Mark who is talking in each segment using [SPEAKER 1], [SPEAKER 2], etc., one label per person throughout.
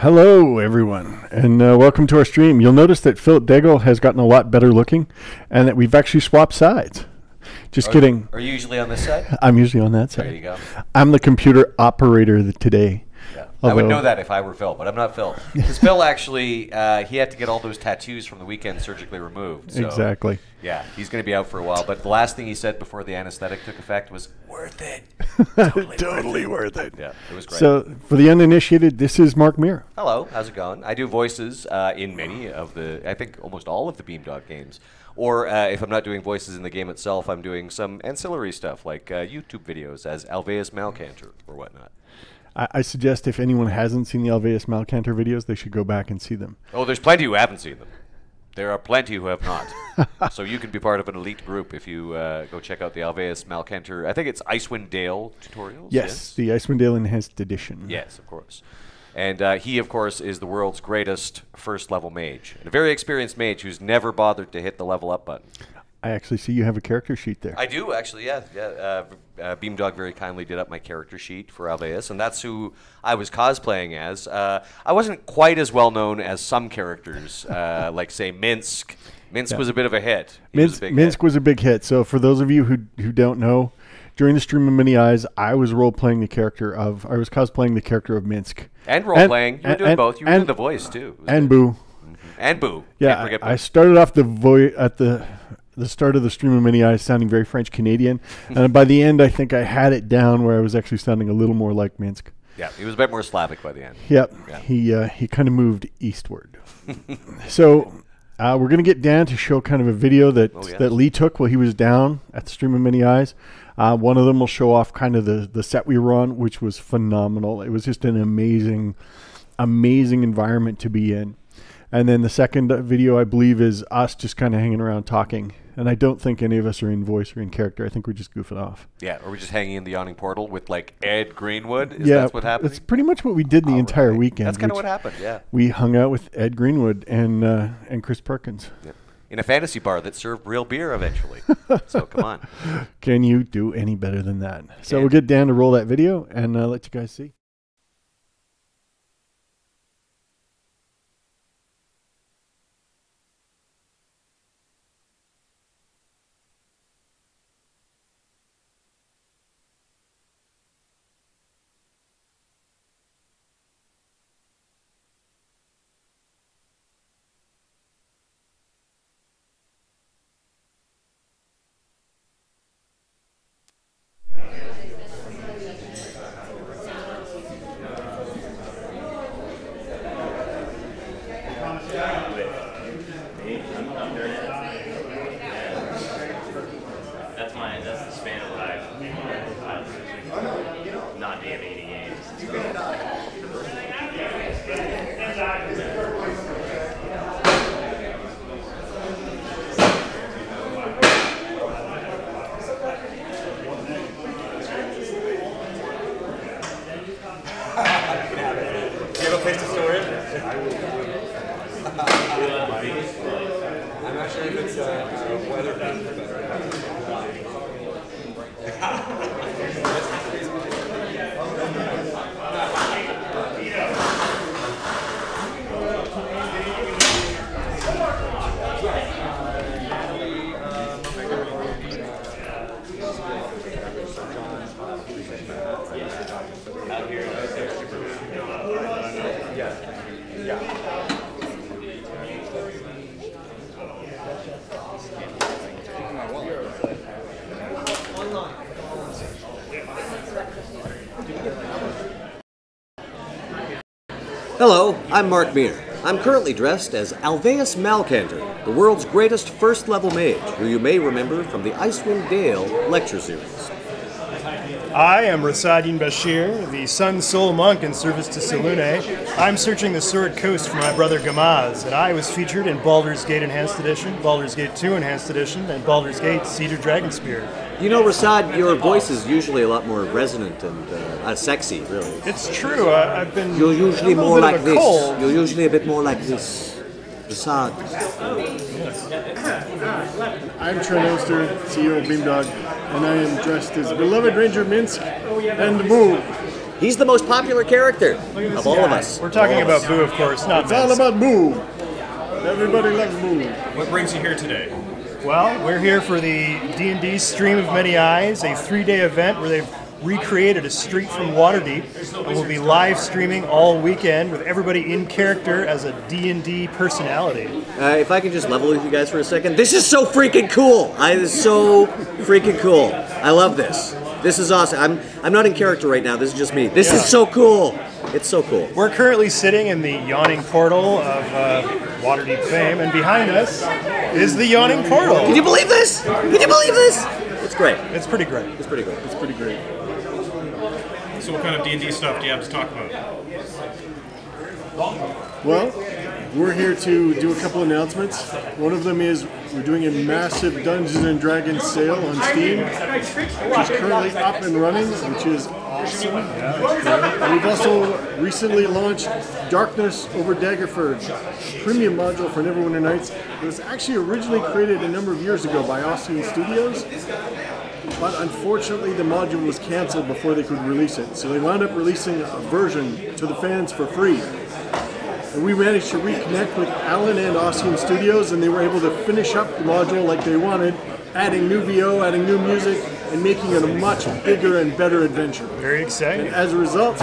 [SPEAKER 1] Hello, everyone, and welcome to our stream. You'll notice that Philip Daigle has gotten a lot better looking, and that we've actually swapped sides. Just kidding.
[SPEAKER 2] Are you usually on this side?
[SPEAKER 1] I'm usually on that side.
[SPEAKER 2] There you go.
[SPEAKER 1] I'm the computer operator today.
[SPEAKER 2] Yeah. I would know that if I were Phil, but I'm not Phil. Because Phil actually, he had to get all those tattoos from the weekend surgically removed. So,
[SPEAKER 1] exactly.
[SPEAKER 2] Yeah, he's going to be out for a while. But the last thing he said before the anesthetic took effect was, worth it.
[SPEAKER 1] Totally worth it.
[SPEAKER 2] Yeah, it was great.
[SPEAKER 1] So, for the uninitiated, this is Mark Meer.
[SPEAKER 2] Hello, how's it going? I do voices in many of the, I think almost all of the Beamdog games. Or if I'm not doing voices in the game itself, I'm doing some ancillary stuff like YouTube videos as Alveus Malcantor or whatnot.
[SPEAKER 1] I suggest if anyone hasn't seen the Alveus Malcantor videos, they should go back and see them.
[SPEAKER 2] Oh, there's plenty who haven't seen them. There are plenty who have not. So you can be part of an elite group if you go check out the Alveus Malcantor. I think it's Icewind Dale tutorials.
[SPEAKER 1] Yes, the Icewind Dale Enhanced Edition.
[SPEAKER 2] Yes, of course. And he, of course, is the world's greatest first-level mage. And a very experienced mage who's never bothered to hit the level up button. I
[SPEAKER 1] actually see you have a character sheet there.
[SPEAKER 2] I do, actually, yeah. Beamdog very kindly did up my character sheet for Alveus, and that's who I was cosplaying as. I wasn't quite as well known as some characters, like, say, Minsk. Minsk was a bit of a hit.
[SPEAKER 1] Minsk was a big hit. So for those of you who don't know, during the stream of Many Eyes, I was cosplaying the character of Minsk.
[SPEAKER 2] And role-playing. You were doing both. You were doing the voice, too.
[SPEAKER 1] And Boo.
[SPEAKER 2] Mm-hmm. And Boo.
[SPEAKER 1] Yeah, I started off at the start of the stream of Many Eyes sounding very French-Canadian. And by the end, I think I had it down where I was actually sounding a little more like Minsk.
[SPEAKER 2] Yeah, he was a bit more Slavic by the end.
[SPEAKER 1] Yep. Yeah. He kind of moved eastward. So we're going to get Dan to show kind of a video that Lee took while he was down at the stream of Many Eyes. One of them will show off kind of the set we were on, which was phenomenal. It was just an amazing environment to be in. And then the second video, I believe, is us just kind of hanging around talking. And I don't think any of us are in voice or in character. I think we're just goofing off.
[SPEAKER 2] Yeah, or we're just hanging in the yawning portal with, like, Ed Greenwood? That's what happened?
[SPEAKER 1] That's pretty much what we did the entire weekend.
[SPEAKER 2] That's kind of what happened, yeah.
[SPEAKER 1] We hung out with Ed Greenwood and Chris Perkins.
[SPEAKER 2] Yep. In a fantasy bar that served real beer eventually. So, come on.
[SPEAKER 1] Can you do any better than that? So we'll get Dan to roll that video and let you guys see.
[SPEAKER 3] Hello, I'm Mark Meer. I'm currently dressed as Alveus Malcantor, the world's greatest first-level mage, who you may remember from the Icewind Dale lecture series.
[SPEAKER 4] I am Rasadin Bashir, the Sun Soul Monk in service to Selune. I'm searching the Sword Coast for my brother Gamaz, and I was featured in Baldur's Gate Enhanced Edition, Baldur's Gate 2 Enhanced Edition, and Baldur's Gate Cedar Dragon Spear.
[SPEAKER 3] You know, Rasad, your voice is usually a lot more resonant and sexy, really.
[SPEAKER 4] It's true. I've been.
[SPEAKER 3] You're usually more like this.
[SPEAKER 4] Cold.
[SPEAKER 3] You're usually a bit more like this. Rasad.
[SPEAKER 5] I'm Trent Oster, CEO of Beamdog, and I am dressed as beloved Ranger Minsk and Boo.
[SPEAKER 3] He's the most popular character of all of us.
[SPEAKER 4] We're talking about Boo, of course, not
[SPEAKER 5] It's all
[SPEAKER 4] Vince.
[SPEAKER 5] about Moo. Everybody loves Moo.
[SPEAKER 6] What brings you here today?
[SPEAKER 4] Well, we're here for the D&D Stream of Many Eyes, a 3-day event where they've recreated a street from Waterdeep, and we'll be live streaming all weekend with everybody in character as a D&D personality.
[SPEAKER 3] If I can just level with you guys for a second, this is so freaking cool. It is so freaking cool. I love this. This is awesome. I'm not in character right now. This is just me. This is so cool. It's so cool.
[SPEAKER 4] We're currently sitting in the yawning portal of Waterdeep fame, and behind us is the yawning portal.
[SPEAKER 3] Can you believe this? Can you believe this? It's great.
[SPEAKER 4] It's pretty great.
[SPEAKER 3] It's pretty great.
[SPEAKER 5] It's pretty great.
[SPEAKER 6] So what kind of D&D stuff do you have to talk about?
[SPEAKER 5] Well, we're here to do a couple announcements. One of them is we're doing a massive Dungeons and Dragons sale on Steam, which is currently up and running, which is awesome. And we've also recently launched Darkness over Daggerford, a premium module for Neverwinter Nights. It was actually originally created a number of years ago by Austin Studios, but unfortunately the module was canceled before they could release it. So they wound up releasing a version to the fans for free. And we managed to reconnect with Alan and Ossian Studios, and they were able to finish up the module like they wanted, adding new VO, adding new music, and making it a much bigger and better adventure.
[SPEAKER 4] Very exciting.
[SPEAKER 5] And as a result,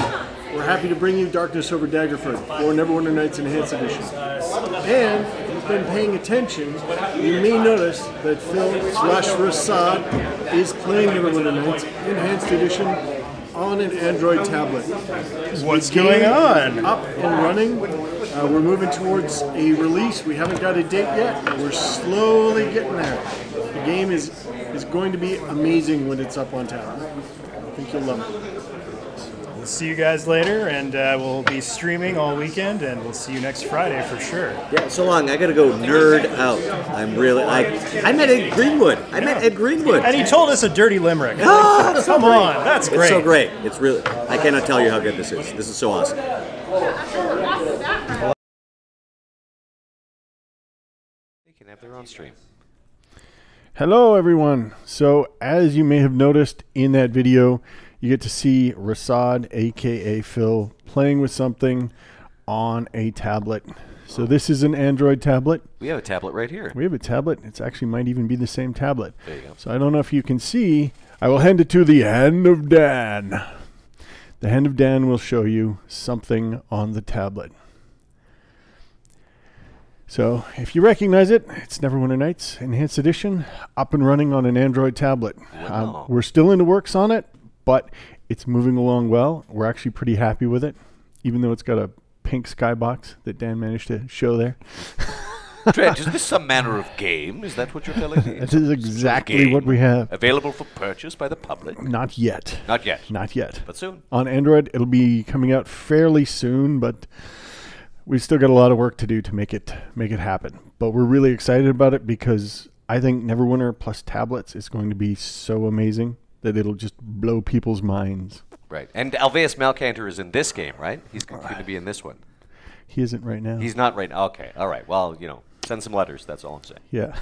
[SPEAKER 5] we're happy to bring you Darkness over Daggerford, or Neverwinter Nights Enhanced Edition. And if you've been paying attention, you may notice that Phil/Rasad is playing Neverwinter Nights Enhanced Edition on an Android tablet.
[SPEAKER 4] What's going on?
[SPEAKER 5] Up and running. We're moving towards a release. We haven't got a date yet, but we're slowly getting there. The game is going to be amazing when it's up on tablet. I think you'll love it.
[SPEAKER 4] We'll see you guys later, and we'll be streaming all weekend, and we'll see you next Friday for sure.
[SPEAKER 3] Yeah, so long. I gotta go nerd out. I met Ed Greenwood.
[SPEAKER 4] And he told us a dirty limerick.
[SPEAKER 3] Oh, that's so
[SPEAKER 4] Come
[SPEAKER 3] great.
[SPEAKER 4] on, that's great.
[SPEAKER 3] It's so great. It's really. I cannot tell you how good this is. This is so awesome.
[SPEAKER 2] They can have their own stream.
[SPEAKER 1] Hello, everyone. So, as you may have noticed in that video, you get to see Rasad, aka Phil, playing with something on a tablet. So this is an Android tablet.
[SPEAKER 2] We have a tablet right here.
[SPEAKER 1] We have a tablet. It actually might even be the same tablet.
[SPEAKER 2] There you go.
[SPEAKER 1] So I don't know if you can see. I will hand it to the Hand of Dan. The Hand of Dan will show you something on the tablet. So if you recognize it, it's Neverwinter Nights Enhanced Edition, up and running on an Android tablet.
[SPEAKER 2] Wow.
[SPEAKER 1] We're still in the works on it, but it's moving along well. We're actually pretty happy with it, even though it's got a pink skybox that Dan managed to show there.
[SPEAKER 2] Trent, is this some manner of game? Is that what you're telling me?
[SPEAKER 1] That is exactly what we have.
[SPEAKER 2] Available for purchase by the public?
[SPEAKER 1] Not yet.
[SPEAKER 2] Not yet.
[SPEAKER 1] Not yet.
[SPEAKER 2] But soon.
[SPEAKER 1] On Android, it'll be coming out fairly soon, but we've still got a lot of work to do to make it happen. But we're really excited about it because I think Neverwinter plus tablets is going to be so amazing that it'll just blow people's minds.
[SPEAKER 2] Right. And Alveus Malcantor is in this game, right? He's going to be in this one.
[SPEAKER 1] He isn't right now.
[SPEAKER 2] He's not right now. Okay. All right. Well, send some letters. That's all I'm saying.
[SPEAKER 1] Yeah.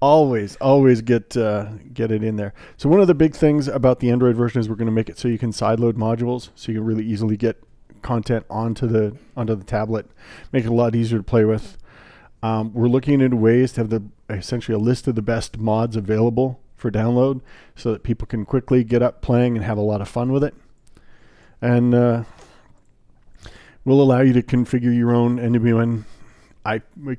[SPEAKER 1] always get it in there. So one of the big things about the Android version is we're going to make it so you can sideload modules, so you can really easily get content onto the tablet. Make it a lot easier to play with. We're looking into ways to have essentially a list of the best mods available for download, so that people can quickly get up playing and have a lot of fun with it. And we'll allow you to configure your own NWN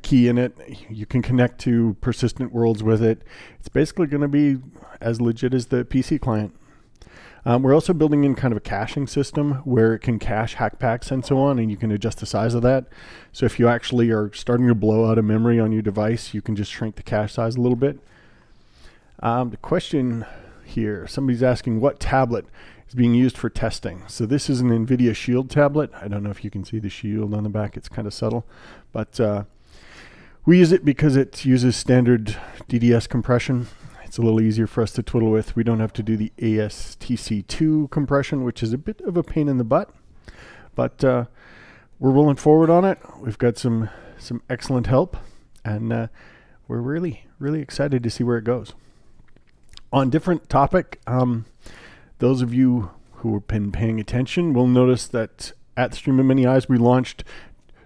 [SPEAKER 1] key in it. You can connect to persistent worlds with it. It's basically going to be as legit as the PC client. We're also building in kind of a caching system where it can cache hack packs and so on, and you can adjust the size of that. So if you actually are starting to blow out a memory on your device, you can just shrink the cache size a little bit. The question here, somebody's asking what tablet is being used for testing. So this is an NVIDIA Shield tablet. I don't know if you can see the shield on the back. It's kind of subtle. But we use it because it uses standard DDS compression. It's a little easier for us to twiddle with. We don't have to do the ASTC2 compression, which is a bit of a pain in the butt. But we're rolling forward on it. We've got some excellent help. And we're really, really excited to see where it goes. On different topic, those of you who have been paying attention will notice that at the Stream of Many Eyes, we launched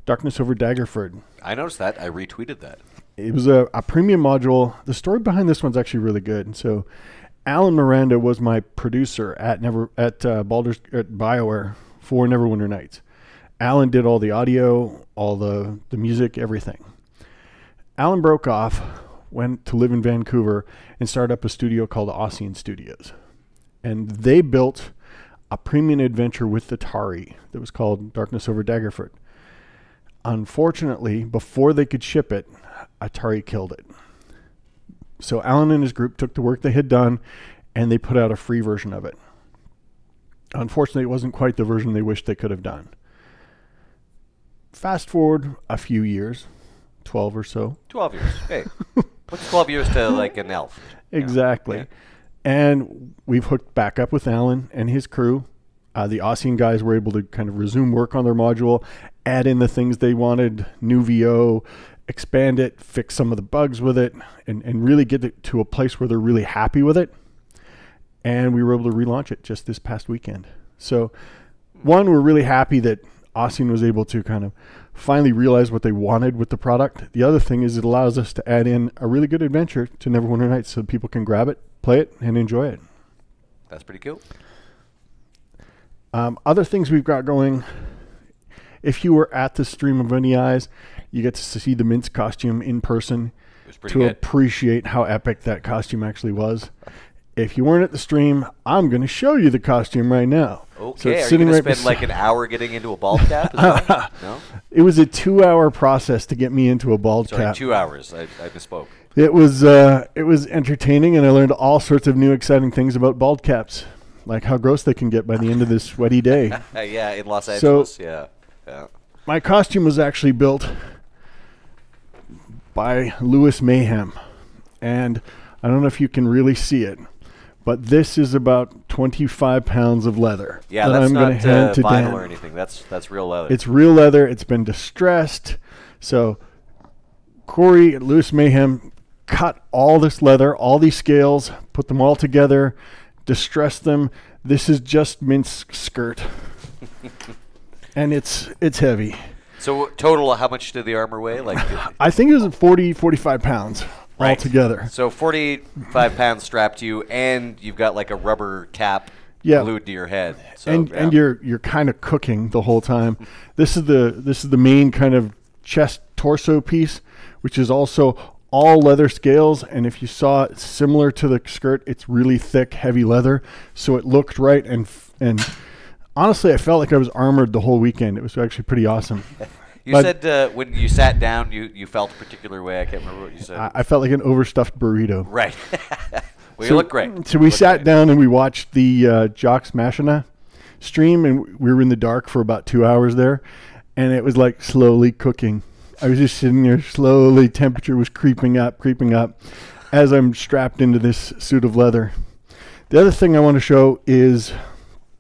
[SPEAKER 1] Darkness Over Daggerford.
[SPEAKER 2] I noticed that. I retweeted that.
[SPEAKER 1] It was a premium module. The story behind this one's actually really good. So Alan Miranda was my producer at BioWare for Neverwinter Nights. Alan did all the audio, all the music, everything. Alan broke off, went to live in Vancouver, and started up a studio called Ossian Studios. And they built a premium adventure with Atari that was called Darkness Over Daggerford. Unfortunately, before they could ship it, Atari killed it. So Alan and his group took the work they had done and they put out a free version of it. Unfortunately, it wasn't quite the version they wished they could have done. Fast forward a few years, 12 or so.
[SPEAKER 2] 12 years. Hey, what's 12 years to like an elf?
[SPEAKER 1] Exactly. Yeah. And we've hooked back up with Alan and his crew. The Ossian guys were able to kind of resume work on their module, add in the things they wanted, new VO, expand it, fix some of the bugs with it, and really get it to a place where they're really happy with it. And we were able to relaunch it just this past weekend. So, one, we're really happy that Ossian was able to kind of finally realize what they wanted with the product. The other thing is it allows us to add in a really good adventure to Neverwinter Nights so people can grab it, play it, and enjoy it.
[SPEAKER 2] That's pretty cool.
[SPEAKER 1] Other things we've got going, if you were at the Stream of Many Eyes, you get to see the Mince costume in person to appreciate how epic that costume actually was. If you weren't at the stream, I'm going to show you the costume right now.
[SPEAKER 2] Okay, so are you going to spend like an hour getting into a bald cap? No?
[SPEAKER 1] It was a 2-hour process to get me into a bald cap.
[SPEAKER 2] 2 hours. I misspoke.
[SPEAKER 1] It was entertaining, and I learned all sorts of new exciting things about bald caps, like how gross they can get by the end of this sweaty day.
[SPEAKER 2] Yeah, in Los Angeles. So, yeah.
[SPEAKER 1] My costume was actually built by Lewis Mayhem, and I don't know if you can really see it, but this is about 25 pounds of leather.
[SPEAKER 2] Yeah, that's not vinyl or anything. That's real leather.
[SPEAKER 1] It's real leather. It's been distressed. So Corey at Lewis Mayhem cut all this leather, all these scales, put them all together, distressed them. This is just Mint's skirt. And it's heavy.
[SPEAKER 2] So total, how much did the armor weigh? Like,
[SPEAKER 1] I think it was 40, 45 pounds. Right. All together.
[SPEAKER 2] So 45 pounds strapped to you, and you've got like a rubber cap glued to your head. So,
[SPEAKER 1] and you're kind of cooking the whole time. This is the main kind of chest torso piece, which is also all leather scales. And if you saw it similar to the skirt, it's really thick, heavy leather. So it looked right. And honestly, I felt like I was armored the whole weekend. It was actually pretty awesome.
[SPEAKER 2] You said when you sat down, you felt a particular way. I can't remember what you said.
[SPEAKER 1] I felt like an overstuffed burrito.
[SPEAKER 2] Right. Well, you look great.
[SPEAKER 1] So we sat down and we watched the Jocks Machina stream, and we were in the dark for about 2 hours there, and it was like slowly cooking. I was just sitting there slowly. Temperature was creeping up as I'm strapped into this suit of leather. The other thing I want to show is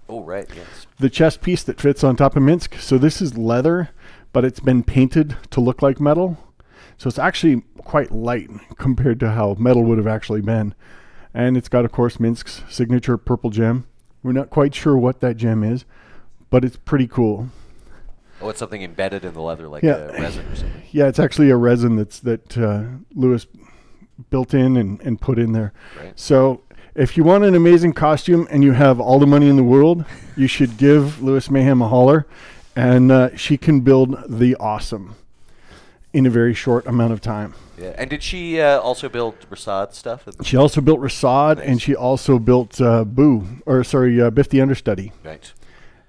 [SPEAKER 1] the chest piece that fits on top of Minsk. So this is leather, but it's been painted to look like metal. So it's actually quite light compared to how metal would have actually been. And it's got, of course, Minsk's signature purple gem. We're not quite sure what that gem is, but it's pretty cool.
[SPEAKER 2] Oh, it's something embedded in the leather, like a resin or something.
[SPEAKER 1] Yeah, it's actually a resin that Lewis built in and put in there. Right. So if you want an amazing costume and you have all the money in the world, you should give Lewis Mayhem a holler. And she can build the awesome in a very short amount of time.
[SPEAKER 2] Yeah. And did she also build Rasad stuff?
[SPEAKER 1] She also built Rasad, and she also built Biff the Understudy.
[SPEAKER 2] Right.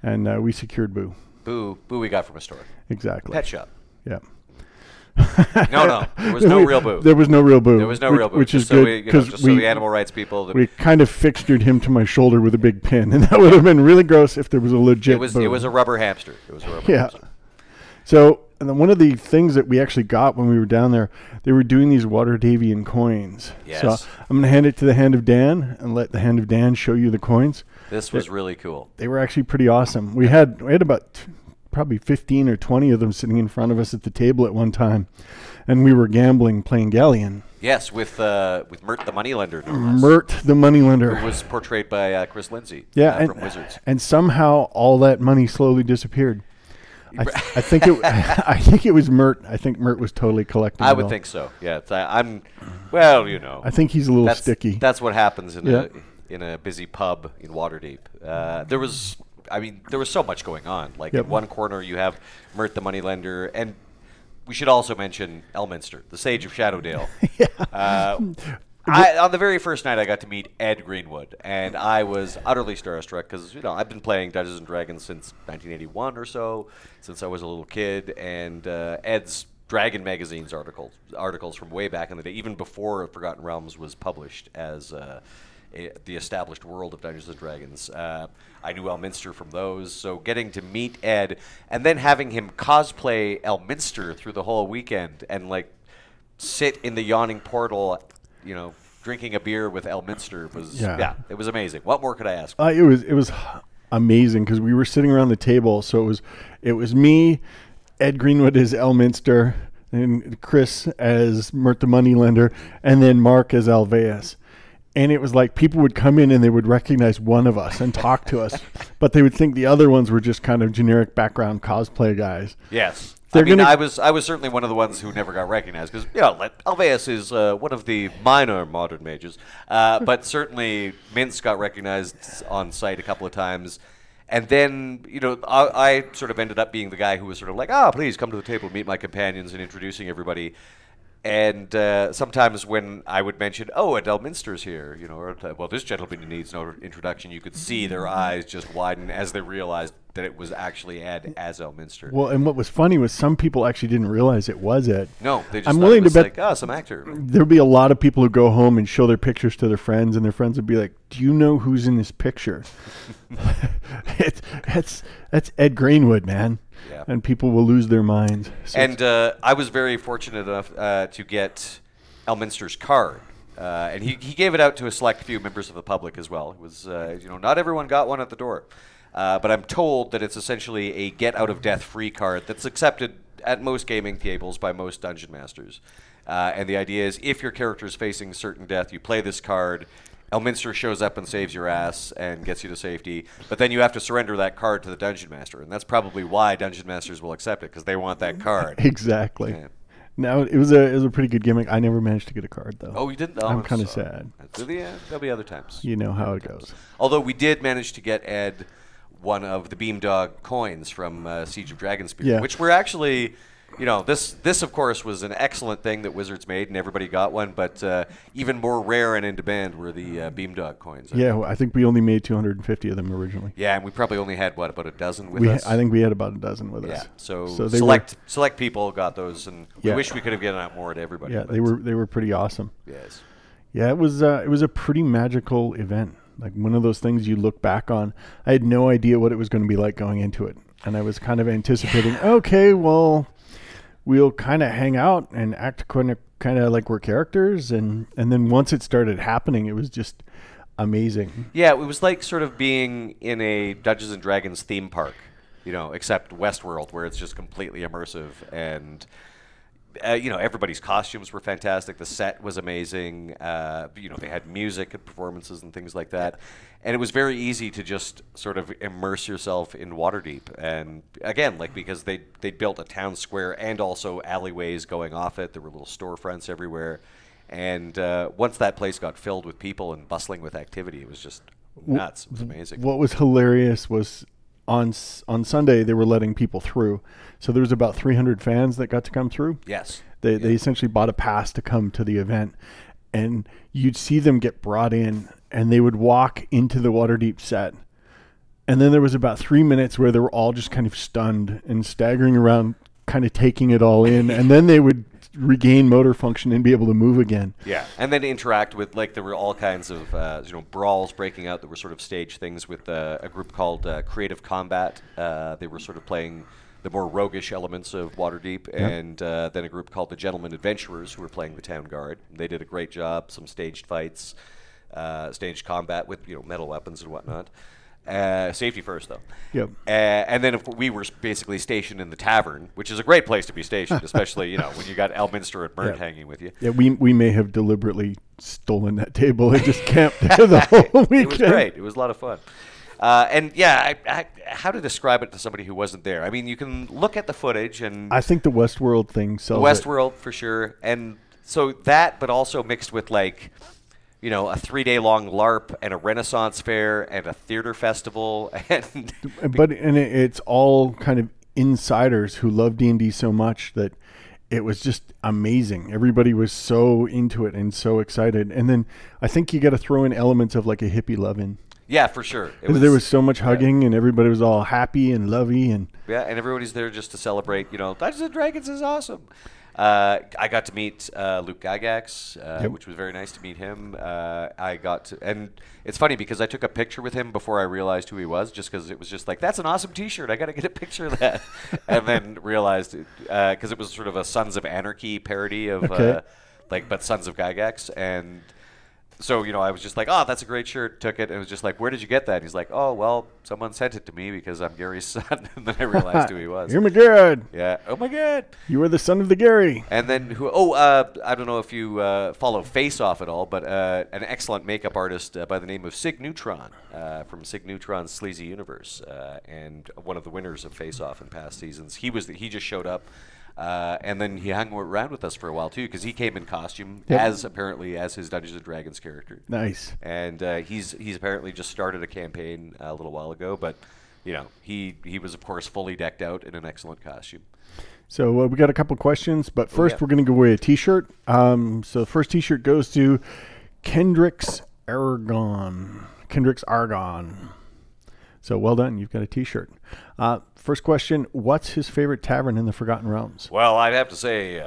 [SPEAKER 1] And we secured Boo.
[SPEAKER 2] Boo we got from a store.
[SPEAKER 1] Exactly.
[SPEAKER 2] Pet shop.
[SPEAKER 1] Yeah.
[SPEAKER 2] No. There was no real Boo.
[SPEAKER 1] There was no real Boo.
[SPEAKER 2] There was no real Boo.
[SPEAKER 1] Which is good, because
[SPEAKER 2] so the animal rights people.
[SPEAKER 1] We kind of fixtured him to my shoulder with a big pin, and that would have been really gross if there was a legit Boo.
[SPEAKER 2] It was a rubber hamster. It was a rubber hamster.
[SPEAKER 1] So, and then one of the things that we actually got when we were down there, they were doing these Water Davian coins.
[SPEAKER 2] Yes.
[SPEAKER 1] So I'm going to hand it to the Hand of Dan and let the Hand of Dan show you the coins.
[SPEAKER 2] This was really cool.
[SPEAKER 1] They were actually pretty awesome. We had about probably 15 or 20 of them sitting in front of us at the table at one time, and we were gambling, playing Galleon.
[SPEAKER 2] Yes, with Mert the Moneylender. No less,
[SPEAKER 1] Mert the Moneylender.
[SPEAKER 2] who was portrayed by Chris Lindsay.
[SPEAKER 1] Yeah,
[SPEAKER 2] from Wizards.
[SPEAKER 1] and somehow all that money slowly disappeared. I think it. I think it was Mert. I think Mert was totally collecting.
[SPEAKER 2] I would think so. Yeah, I'm. Well, you know.
[SPEAKER 1] I think he's a little sticky.
[SPEAKER 2] That's what happens in a busy pub in Waterdeep. There was so much going on. Like in one corner you have Mert the Moneylender, and we should also mention Elminster, the Sage of Shadowdale. On the very first night, I got to meet Ed Greenwood, and I was utterly starstruck because I've been playing Dungeons and Dragons since 1981 or so, since I was a little kid, and Ed's Dragon Magazine's articles from way back in the day, even before Forgotten Realms was published as the established world of Dungeons and Dragons. I knew Elminster from those, so getting to meet Ed and then having him cosplay Elminster through the whole weekend and like sit in the yawning portal, drinking a beer with Elminster was it was amazing. What more could I ask?
[SPEAKER 1] It was amazing because we were sitting around the table, so it was me, Ed Greenwood as Elminster, and Chris as Mert the Moneylender, and then Mark as Alveus. And it was like people would come in and they would recognize one of us and talk to us, but they would think the other ones were just kind of generic background cosplay guys.
[SPEAKER 2] Yes. I was certainly one of the ones who never got recognized because Alveus is one of the minor modern mages, but certainly Mintz got recognized on site a couple of times, and then I sort of ended up being the guy who was sort of like, please come to the table, meet my companions, and introducing everybody. And sometimes when I would mention, Ed Elminster's here, or this gentleman needs no introduction, you could see their eyes just widen as they realized that it was actually Ed as Elminster.
[SPEAKER 1] Well, and what was funny was some people actually didn't realize it was Ed.
[SPEAKER 2] No, they just thought it was like, some actor.
[SPEAKER 1] There'll be a lot of people who go home and show their pictures to their friends, and their friends would be like, do you know who's in this picture? That's Ed Greenwood, man. Yeah. And people will lose their minds.
[SPEAKER 2] So and I was very fortunate enough to get Elminster's card. And he gave it out to a select few members of the public as well. It was, not everyone got one at the door. But I'm told that it's essentially a get-out-of-death-free card that's accepted at most gaming tables by most dungeon masters. And the idea is if your character is facing certain death, you play this card, Elminster shows up and saves your ass and gets you to safety, but then you have to surrender that card to the dungeon master, and that's probably why dungeon masters will accept it, because they want that card.
[SPEAKER 1] Exactly. Yeah. Now, it was a pretty good gimmick. I never managed to get a card, though.
[SPEAKER 2] Oh, you didn't? Oh,
[SPEAKER 1] I'm kind of sad.
[SPEAKER 2] There'll be other times.
[SPEAKER 1] You know how it goes.
[SPEAKER 2] Although we did manage to get Ed one of the Beamdog coins from Siege of Dragonspear, which were actually... this of course was an excellent thing that Wizards made, and everybody got one. But even more rare and in demand were the Beamdog coins.
[SPEAKER 1] I think we only made 250 of them originally.
[SPEAKER 2] Yeah, and we probably only had about a dozen with us.
[SPEAKER 1] I think we had about a dozen with us.
[SPEAKER 2] So select people got those, and we wish we could have given out more to everybody.
[SPEAKER 1] Yeah, they were pretty awesome.
[SPEAKER 2] Yes.
[SPEAKER 1] Yeah, it was a pretty magical event. Like one of those things you look back on. I had no idea what it was going to be like going into it, and I was kind of anticipating. Okay, well. We'll kind of hang out and act kind of like we're characters, and then once it started happening, it was just amazing.
[SPEAKER 2] Yeah, it was like sort of being in a Dungeons and Dragons theme park, except Westworld, where it's just completely immersive, and everybody's costumes were fantastic. The set was amazing. They had music and performances and things like that. And it was very easy to just sort of immerse yourself in Waterdeep. And again, because they built a town square and also alleyways going off it. There were little storefronts everywhere. And once that place got filled with people and bustling with activity, it was just nuts. It was amazing.
[SPEAKER 1] What was hilarious was on Sunday they were letting people through. So there was about 300 fans that got to come through.
[SPEAKER 2] Yes.
[SPEAKER 1] They essentially bought a pass to come to the event. And you'd see them get brought in, and they would walk into the Waterdeep set. And then there was about 3 minutes where they were all just kind of stunned and staggering around, kind of taking it all in. And then they would regain motor function and be able to move again.
[SPEAKER 2] Yeah, and then interact with, there were all kinds of, brawls breaking out that were sort of stage things with a group called Creative Combat. They were sort of playing the more roguish elements of Waterdeep, and then a group called the Gentlemen Adventurers, who were playing the Town Guard. They did a great job, some staged fights, staged combat with metal weapons and whatnot. Safety first, though.
[SPEAKER 1] Yep.
[SPEAKER 2] And then we were basically stationed in the tavern, which is a great place to be stationed, especially when you got Elminster and Mert hanging with you.
[SPEAKER 1] Yeah, we may have deliberately stolen that table and just camped there the whole weekend.
[SPEAKER 2] It was great. It was a lot of fun. And how to describe it to somebody who wasn't there? I mean, you can look at the footage, and
[SPEAKER 1] I think the Westworld thing sells
[SPEAKER 2] Westworld for sure, and so that, but also mixed with like, a 3-day-long LARP and a Renaissance fair and a theater festival, and
[SPEAKER 1] it's all kind of insiders who love D&D so much that it was just amazing. Everybody was so into it and so excited, and then I think you got to throw in elements of like a hippie love-in.
[SPEAKER 2] Yeah, for sure.
[SPEAKER 1] There was so much hugging, and everybody was all happy and lovey, and
[SPEAKER 2] and everybody's there just to celebrate. Dungeons and Dragons is awesome. I got to meet Luke Gygax, which was very nice to meet him. And it's funny because I took a picture with him before I realized who he was, just because it was just like, that's an awesome T-shirt. I got to get a picture of that, and then realized because it was sort of a Sons of Anarchy parody of but Sons of Gygax, and. So, I was just like, oh, that's a great shirt, took it, and it was just like, where did you get that? And he's like, oh, well, someone sent it to me because I'm Gary's son, and then I realized who he was.
[SPEAKER 1] You're my God.
[SPEAKER 2] Yeah, oh my God.
[SPEAKER 1] You are the son of the Gary.
[SPEAKER 2] And then, I don't know if you follow Face Off at all, but an excellent makeup artist by the name of Sig Neutron from Sig Neutron's Sleazy Universe, and one of the winners of Face Off in past seasons. He just showed up. And then he hung around with us for a while too, because he came in costume as his Dungeons and Dragons character.
[SPEAKER 1] Nice.
[SPEAKER 2] And he's apparently just started a campaign a little while ago, but he was of course fully decked out in an excellent costume.
[SPEAKER 1] So we got a couple questions, but first we're going to give away a T-shirt. So the first T-shirt goes to Kendrick's Argon. So well done. You've got a T-shirt. First question, what's his favorite tavern in the Forgotten Realms?
[SPEAKER 2] Well, I'd have to say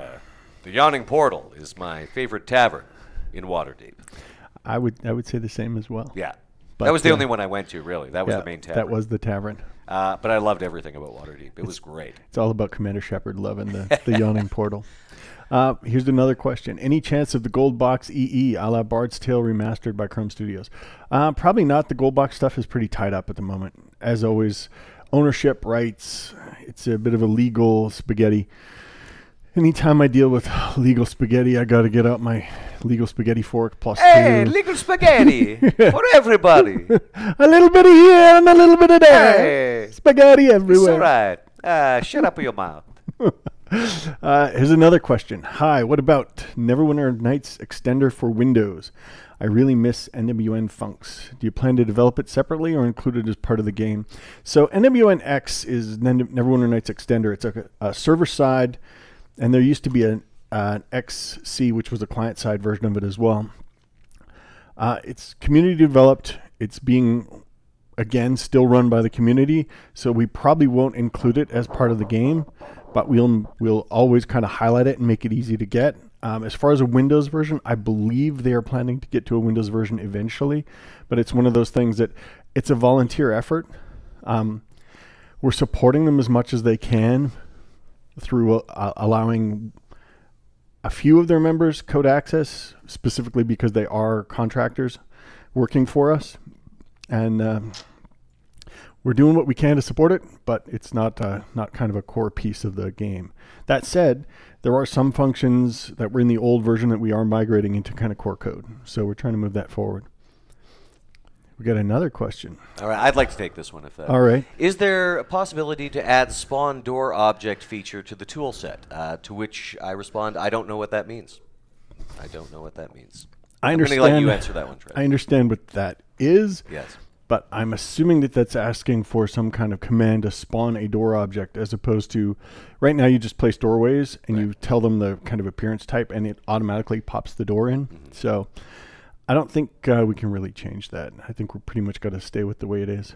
[SPEAKER 2] the Yawning Portal is my favorite tavern in Waterdeep.
[SPEAKER 1] I would say the same as well.
[SPEAKER 2] Yeah. But that was the only one I went to, really. That was the main tavern.
[SPEAKER 1] That was the tavern.
[SPEAKER 2] But I loved everything about Waterdeep. It was great.
[SPEAKER 1] It's all about Commander Shepard loving the Yawning Portal. Here's another question. Any chance of the Gold Box EE a la Bard's Tale remastered by Chrome Studios? Probably not. The Gold Box stuff is pretty tied up at the moment. As always, ownership rights, it's a bit of a legal spaghetti. Anytime I deal with legal spaghetti, I got to get out my legal spaghetti fork plus
[SPEAKER 2] Hey,
[SPEAKER 1] two.
[SPEAKER 2] legal spaghetti for everybody.
[SPEAKER 1] A little bit of here and a little bit of there.
[SPEAKER 2] Hey.
[SPEAKER 1] Spaghetti everywhere.
[SPEAKER 2] It's all right. Shut up with your mouth.
[SPEAKER 1] Here's another question. Hi, what about Neverwinter Nights extender for Windows? I really miss NWN Funks. Do you plan to develop it separately or include it as part of the game? So NWNX is Neverwinter Nights extender. It's a server side, and there used to be an XC, which was a client side version of it as well. It's community developed. It's being, again, still run by the community, so we probably won't include it as part of the game, but we'll always kind of highlight it and make it easy to get. As far as a Windows version, I believe they are planning to get to a Windows version eventually, but it's one of those things that it's a volunteer effort. We're supporting them as much as they can through allowing a few of their members code access, specifically because they are contractors working for us. And we're doing what we can to support it, but it's not kind of a core piece of the game. That said, there are some functions that were in the old version that we are migrating into kind of core code. So we're trying to move that forward. We got another question.
[SPEAKER 2] All right, I'd like to take this one.
[SPEAKER 1] All right.
[SPEAKER 2] Is there a possibility to add spawn door object feature to the tool set? To which I respond, I don't know what that means. I don't know what that means.
[SPEAKER 1] I'm going
[SPEAKER 2] to let you answer that one, Trent.
[SPEAKER 1] I understand what that is.
[SPEAKER 2] Yes.
[SPEAKER 1] But I'm assuming that that's asking for some kind of command to spawn a door object, as opposed to right now you just place doorways and you tell them the kind of appearance type and it automatically pops the door in. Mm-hmm. So I don't think we can really change that. I think we're pretty much got to stay with the way it is.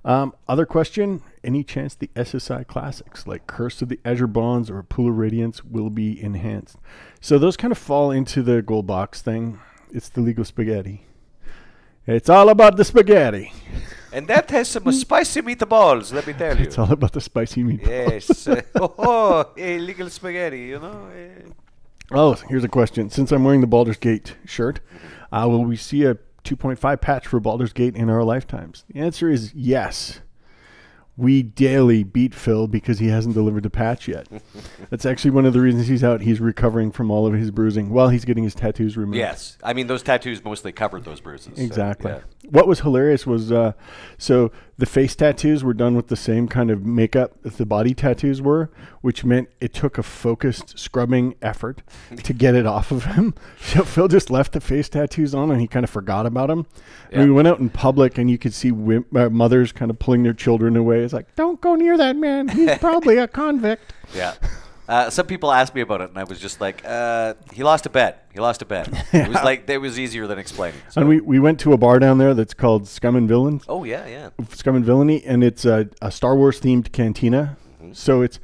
[SPEAKER 1] Other question, any chance the SSI classics like Curse of the Azure Bonds or Pool of Radiance will be enhanced? So those kind of fall into the gold box thing. It's the legal spaghetti. It's all about the spaghetti.
[SPEAKER 2] And that has some spicy meatballs, let me tell you.
[SPEAKER 1] It's all about the spicy meatballs.
[SPEAKER 2] Yes. Legal spaghetti, you know.
[SPEAKER 1] Oh, here's a question. Since I'm wearing the Baldur's Gate shirt, will we see a 2.5 patch for Baldur's Gate in our lifetimes? The answer is yes. We daily beat Phil because he hasn't delivered the patch yet. That's actually one of the reasons he's out. He's recovering from all of his bruising while he's getting his tattoos removed.
[SPEAKER 2] Yes. I mean, those tattoos mostly covered those bruises.
[SPEAKER 1] Exactly.
[SPEAKER 2] So, yeah.
[SPEAKER 1] What was hilarious was, so the face tattoos were done with the same kind of makeup that the body tattoos were, which meant it took a focused scrubbing effort to get it off of him. So Phil just left the face tattoos on and he kind of forgot about them.
[SPEAKER 2] Yeah.
[SPEAKER 1] And we went out in public and you could see mothers kind of pulling their children away. It's like, don't go near that man. He's probably a convict.
[SPEAKER 2] Yeah. Some people asked me about it, and I was just like, he lost a bet. He lost a bet. It was like, it was easier than explaining. So.
[SPEAKER 1] And we went to a bar down there that's called Scum and Villains.
[SPEAKER 2] Oh, yeah, yeah.
[SPEAKER 1] Scum and Villainy, and it's a Star Wars themed cantina. So it's,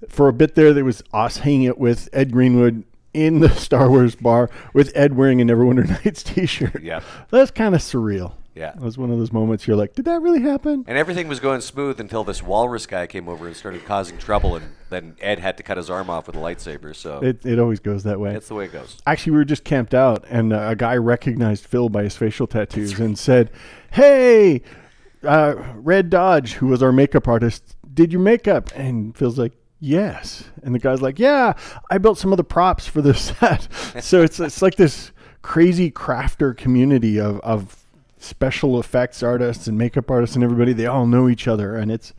[SPEAKER 1] for a bit there was us hanging out with Ed Greenwood in the Star Wars bar with Ed wearing a Neverwinter Nights t-shirt.
[SPEAKER 2] Yeah.
[SPEAKER 1] That's kind of surreal.
[SPEAKER 2] Yeah.
[SPEAKER 1] It was one of those moments you're like, did that really happen?
[SPEAKER 2] And everything was going smooth until this walrus guy came over and started causing trouble, and then Ed had to cut his arm off with a lightsaber. So
[SPEAKER 1] It always goes that way.
[SPEAKER 2] That's the way it goes.
[SPEAKER 1] Actually, we were just camped out, and a guy recognized Phil by his facial tattoos and said, hey, Red Dodge, who was our makeup artist, did your makeup? And Phil's like, yes. And the guy's like, yeah, I built some of the props for the set. So it's like this crazy crafter community of special effects artists and makeup artists and everybody. They all know each other, and it's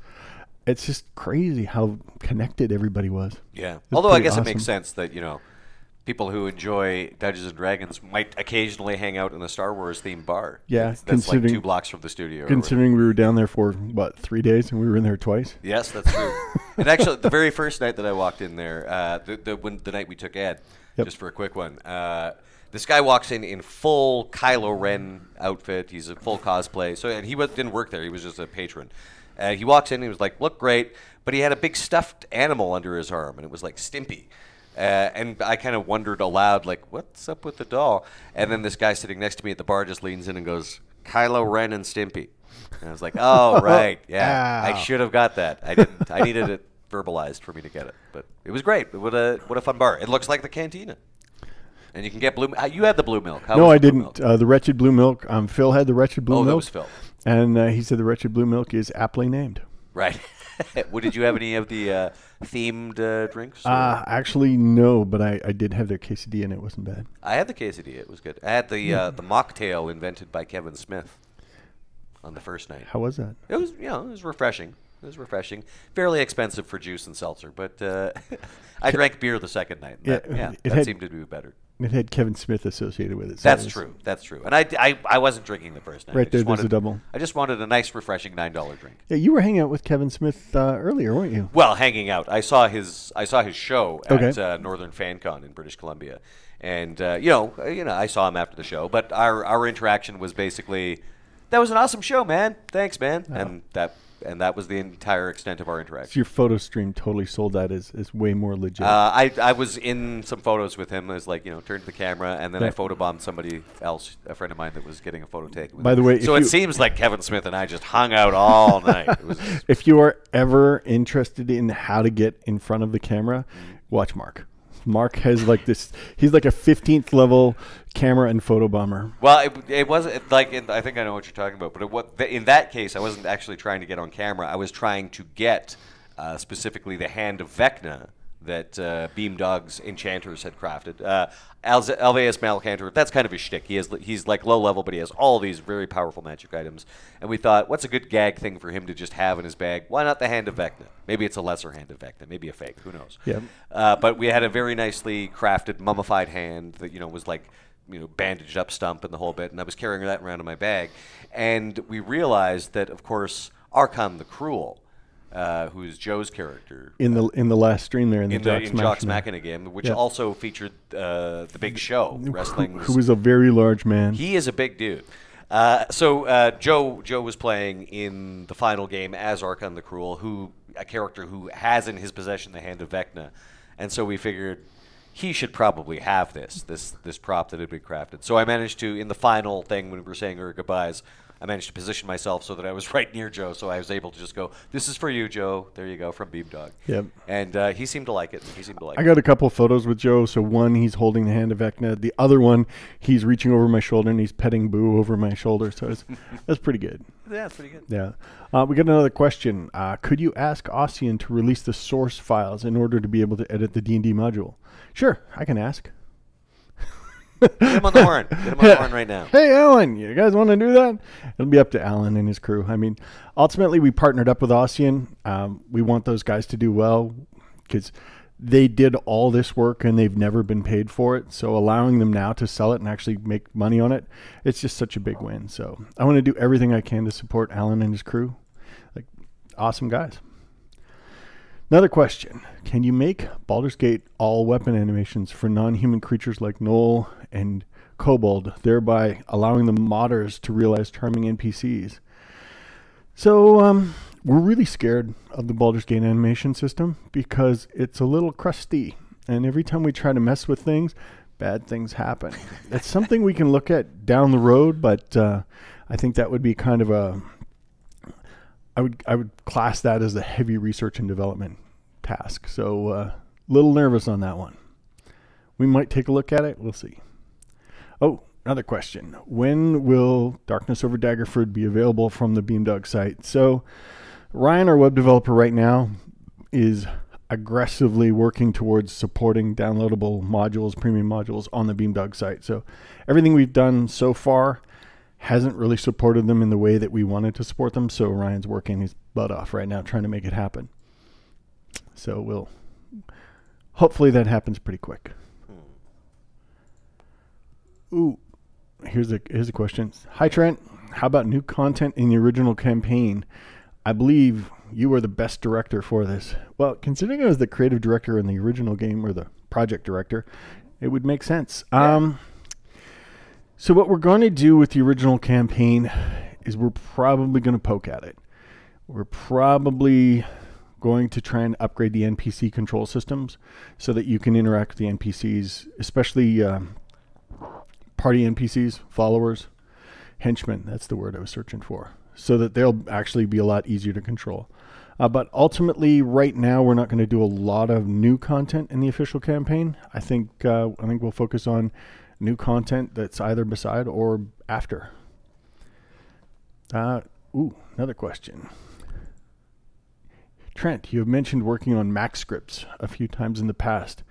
[SPEAKER 1] just crazy how connected everybody was.
[SPEAKER 2] Yeah.
[SPEAKER 1] It's
[SPEAKER 2] Although I guess
[SPEAKER 1] awesome.
[SPEAKER 2] it makes sense that, people who enjoy Dungeons and Dragons might occasionally hang out in a Star Wars themed bar.
[SPEAKER 1] Yeah,
[SPEAKER 2] that's like 2 blocks from the studio.
[SPEAKER 1] Considering we were down there for 3 days and we were in there twice.
[SPEAKER 2] Yes, that's true. And actually, the very first night that I walked in there, the night we took Ed, just for a quick one, this guy walks in full Kylo Ren outfit. He's a full cosplay. So, and he didn't work there. He was just a patron. He walks in and he was like, look great, but he had a big stuffed animal under his arm, and it was like Stimpy. And I kind of wondered aloud, like, what's up with the doll? And then this guy sitting next to me at the bar just leans in and goes, Kylo Ren and Stimpy. And I was like, oh, right, yeah. I should have got that. I didn't. I needed it verbalized for me to get it. But it was great. What a fun bar. It looks like the cantina. And you can get blue. You had the blue milk.
[SPEAKER 1] No, I didn't. The Wretched Blue Milk. Phil had the Wretched Blue Milk.
[SPEAKER 2] Oh, that was Phil.
[SPEAKER 1] And he said the Wretched Blue Milk is aptly named.
[SPEAKER 2] Right. Did you have any of the themed drinks?
[SPEAKER 1] Actually, no, but I did have their quesadilla, and it wasn't bad.
[SPEAKER 2] I had the quesadilla. It was good. I had the mocktail invented by Kevin Smith on the first night.
[SPEAKER 1] How was that?
[SPEAKER 2] It was, it was refreshing. It was refreshing. Fairly expensive for juice and seltzer, but I drank beer the second night. That seemed to be better.
[SPEAKER 1] It had Kevin Smith associated with it.
[SPEAKER 2] So that's true. That's true. And I wasn't drinking the first night.
[SPEAKER 1] Right there's a double.
[SPEAKER 2] I just wanted a nice, refreshing $9 drink.
[SPEAKER 1] Yeah, you were hanging out with Kevin Smith earlier, weren't you?
[SPEAKER 2] Well, hanging out. I saw his show at Northern FanCon in British Columbia, and I saw him after the show. But our interaction was basically, that was an awesome show, man. Thanks, man. Oh. And that was the entire extent of our interaction.
[SPEAKER 1] So your photo stream totally sold that as way more legit.
[SPEAKER 2] I was in some photos with him. I was like, turned to the camera, and then I photobombed somebody else, a friend of mine that was getting a photo taken.
[SPEAKER 1] By the way,
[SPEAKER 2] so it seems like Kevin Smith and I just hung out all night.
[SPEAKER 1] If you are ever interested in how to get in front of the camera, watch Mark. Mark has like this. He's like a 15th level camera and photo bomber.
[SPEAKER 2] Well, it wasn't like I think I know what you're talking about. But in that case, I wasn't actually trying to get on camera. I was trying to get specifically the hand of Vecna that Beamdog's enchanters had crafted. Alveus Malcantor, that's kind of his shtick. He's like low level, but he has all these very powerful magic items. And we thought, what's a good gag thing for him to just have in his bag? Why not the hand of Vecna? Maybe it's a lesser hand of Vecna, maybe a fake. Who knows?
[SPEAKER 1] Yeah.
[SPEAKER 2] But we had a very nicely crafted mummified hand that was like bandaged up stump and the whole bit, and I was carrying that around in my bag. And we realized that, of course, Archon the Cruel, who's Joe's character
[SPEAKER 1] in the last stream there in
[SPEAKER 2] Jock's Machina game, which also featured the Big Show wrestling.
[SPEAKER 1] Who was a very large man.
[SPEAKER 2] He is a big dude. So Joe was playing in the final game as Archon the Cruel, a character who has in his possession the hand of Vecna, and so we figured he should probably have this prop that had been crafted. So I managed to, in the final thing when we were saying our goodbyes, I managed to position myself so that I was right near Joe, so I was able to just go, "This is for you, Joe. There you go," from Beamdog.
[SPEAKER 1] Yep.
[SPEAKER 2] And he seemed to like it.
[SPEAKER 1] I got a couple of photos with Joe. So one, he's holding the hand of Vecna. The other one, he's reaching over my shoulder and he's petting Boo over my shoulder. So that's pretty good.
[SPEAKER 2] Yeah, it's pretty good.
[SPEAKER 1] Yeah. We got another question. Could you ask Ossian to release the source files in order to be able to edit the D&D module? Sure, I can ask.
[SPEAKER 2] Get him on the horn. Get him on the horn right now.
[SPEAKER 1] Hey, Alan, you guys want to do that? It'll be up to Alan and his crew. I mean, ultimately, we partnered up with Ossian. We want those guys to do well because they did all this work and they've never been paid for it. So allowing them now to sell it and actually make money on it, it's just such a big win. So I want to do everything I can to support Alan and his crew. Like, awesome guys. Another question. Can you make Baldur's Gate all weapon animations for non-human creatures like Gnoll and Kobold, thereby allowing the modders to realize charming NPCs? So we're really scared of the Baldur's Gate animation system because it's a little crusty. And every time we try to mess with things, bad things happen. It's something we can look at down the road, but I think that would be kind of a... I would class that as a heavy research and development task. So a little nervous on that one. We might take a look at it. We'll see. Oh, another question. When will Darkness Over Daggerford be available from the Beamdog site? So Ryan, our web developer right now, is aggressively working towards supporting downloadable modules, premium modules on the Beamdog site. So everything we've done so far hasn't really supported them in the way that we wanted to support them. So Ryan's working his butt off right now trying to make it happen. So hopefully that happens pretty quick. Ooh, here's a question. Hi Trent, how about new content in the original campaign? I believe you were the best director for this. Well, considering I was the creative director in the original game, or the project director, it would make sense. Yeah. So what we're going to do with the original campaign is we're probably going to poke at it. We're probably going to try and upgrade the NPC control systems so that you can interact with the NPCs, especially party NPCs, followers, henchmen. That's the word I was searching for. So that they'll actually be a lot easier to control. But ultimately, right now, we're not going to do a lot of new content in the official campaign. I think we'll focus on new content that's either beside or after. Another question. Trent, you have mentioned working on Mac scripts a few times in the past.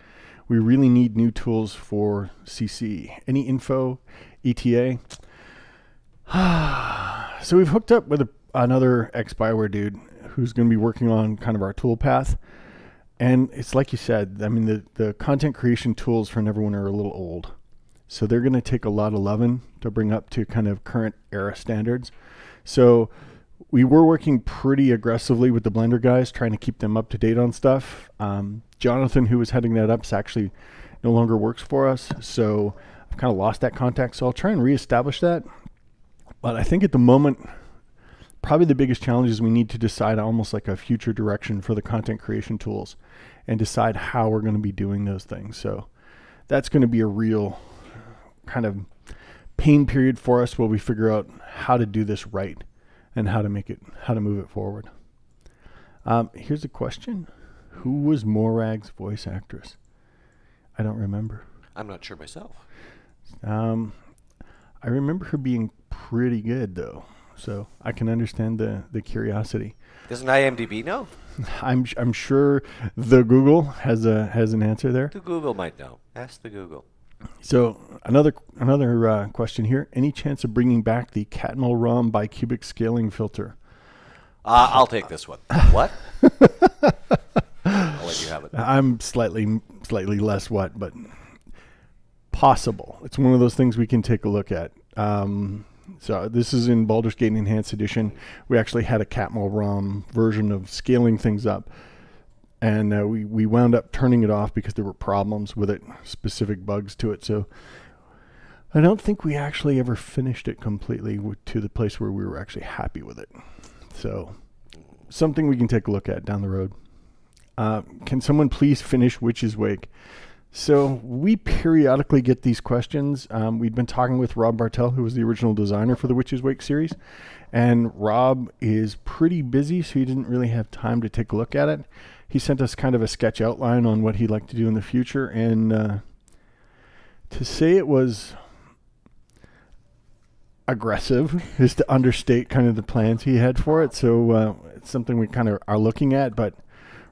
[SPEAKER 1] We really need new tools for CC. Any info? ETA? So we've hooked up with another ex-Bioware dude who's going to be working on kind of our tool path. And it's like you said, I mean, the content creation tools for Neverwinter are a little old. So they're going to take a lot of loving to bring up to kind of current era standards. So we were working pretty aggressively with the Blender guys, trying to keep them up to date on stuff. Jonathan, who was heading that up, actually no longer works for us. So I've kind of lost that contact. So I'll try and reestablish that. But I think at the moment, probably the biggest challenge is we need to decide almost like a future direction for the content creation tools and decide how we're going to be doing those things. So that's going to be a real kind of pain period for us while we figure out how to do this right and how to move it forward. Here's a question. Who was Morag's voice actress? I don't remember.
[SPEAKER 2] I'm not sure myself.
[SPEAKER 1] I remember her being pretty good though, so I can understand the curiosity.
[SPEAKER 2] Doesn't IMDb know?
[SPEAKER 1] I'm sure the Google has an answer there.
[SPEAKER 2] The Google might know. Ask the Google.
[SPEAKER 1] So another question here. Any chance of bringing back the Catmull ROM bicubic scaling filter?
[SPEAKER 2] I'll take this one. What? I'll let you have it.
[SPEAKER 1] I'm slightly less what, but possible. It's one of those things we can take a look at. So this is in Baldur's Gate Enhanced Edition. We actually had a Catmull ROM version of scaling things up. And we wound up turning it off because there were problems with it, specific bugs to it. So I don't think we actually ever finished it completely to the place where we were actually happy with it. So something we can take a look at down the road. Can someone please finish Witch's Wake? So we periodically get these questions. We've been talking with Rob Bartel, who was the original designer for the Witch's Wake series. And Rob is pretty busy, so he didn't really have time to take a look at it. He sent us kind of a sketch outline on what he'd like to do in the future. And to say it was aggressive is to understate kind of the plans he had for it. So it's something we kind of are looking at, but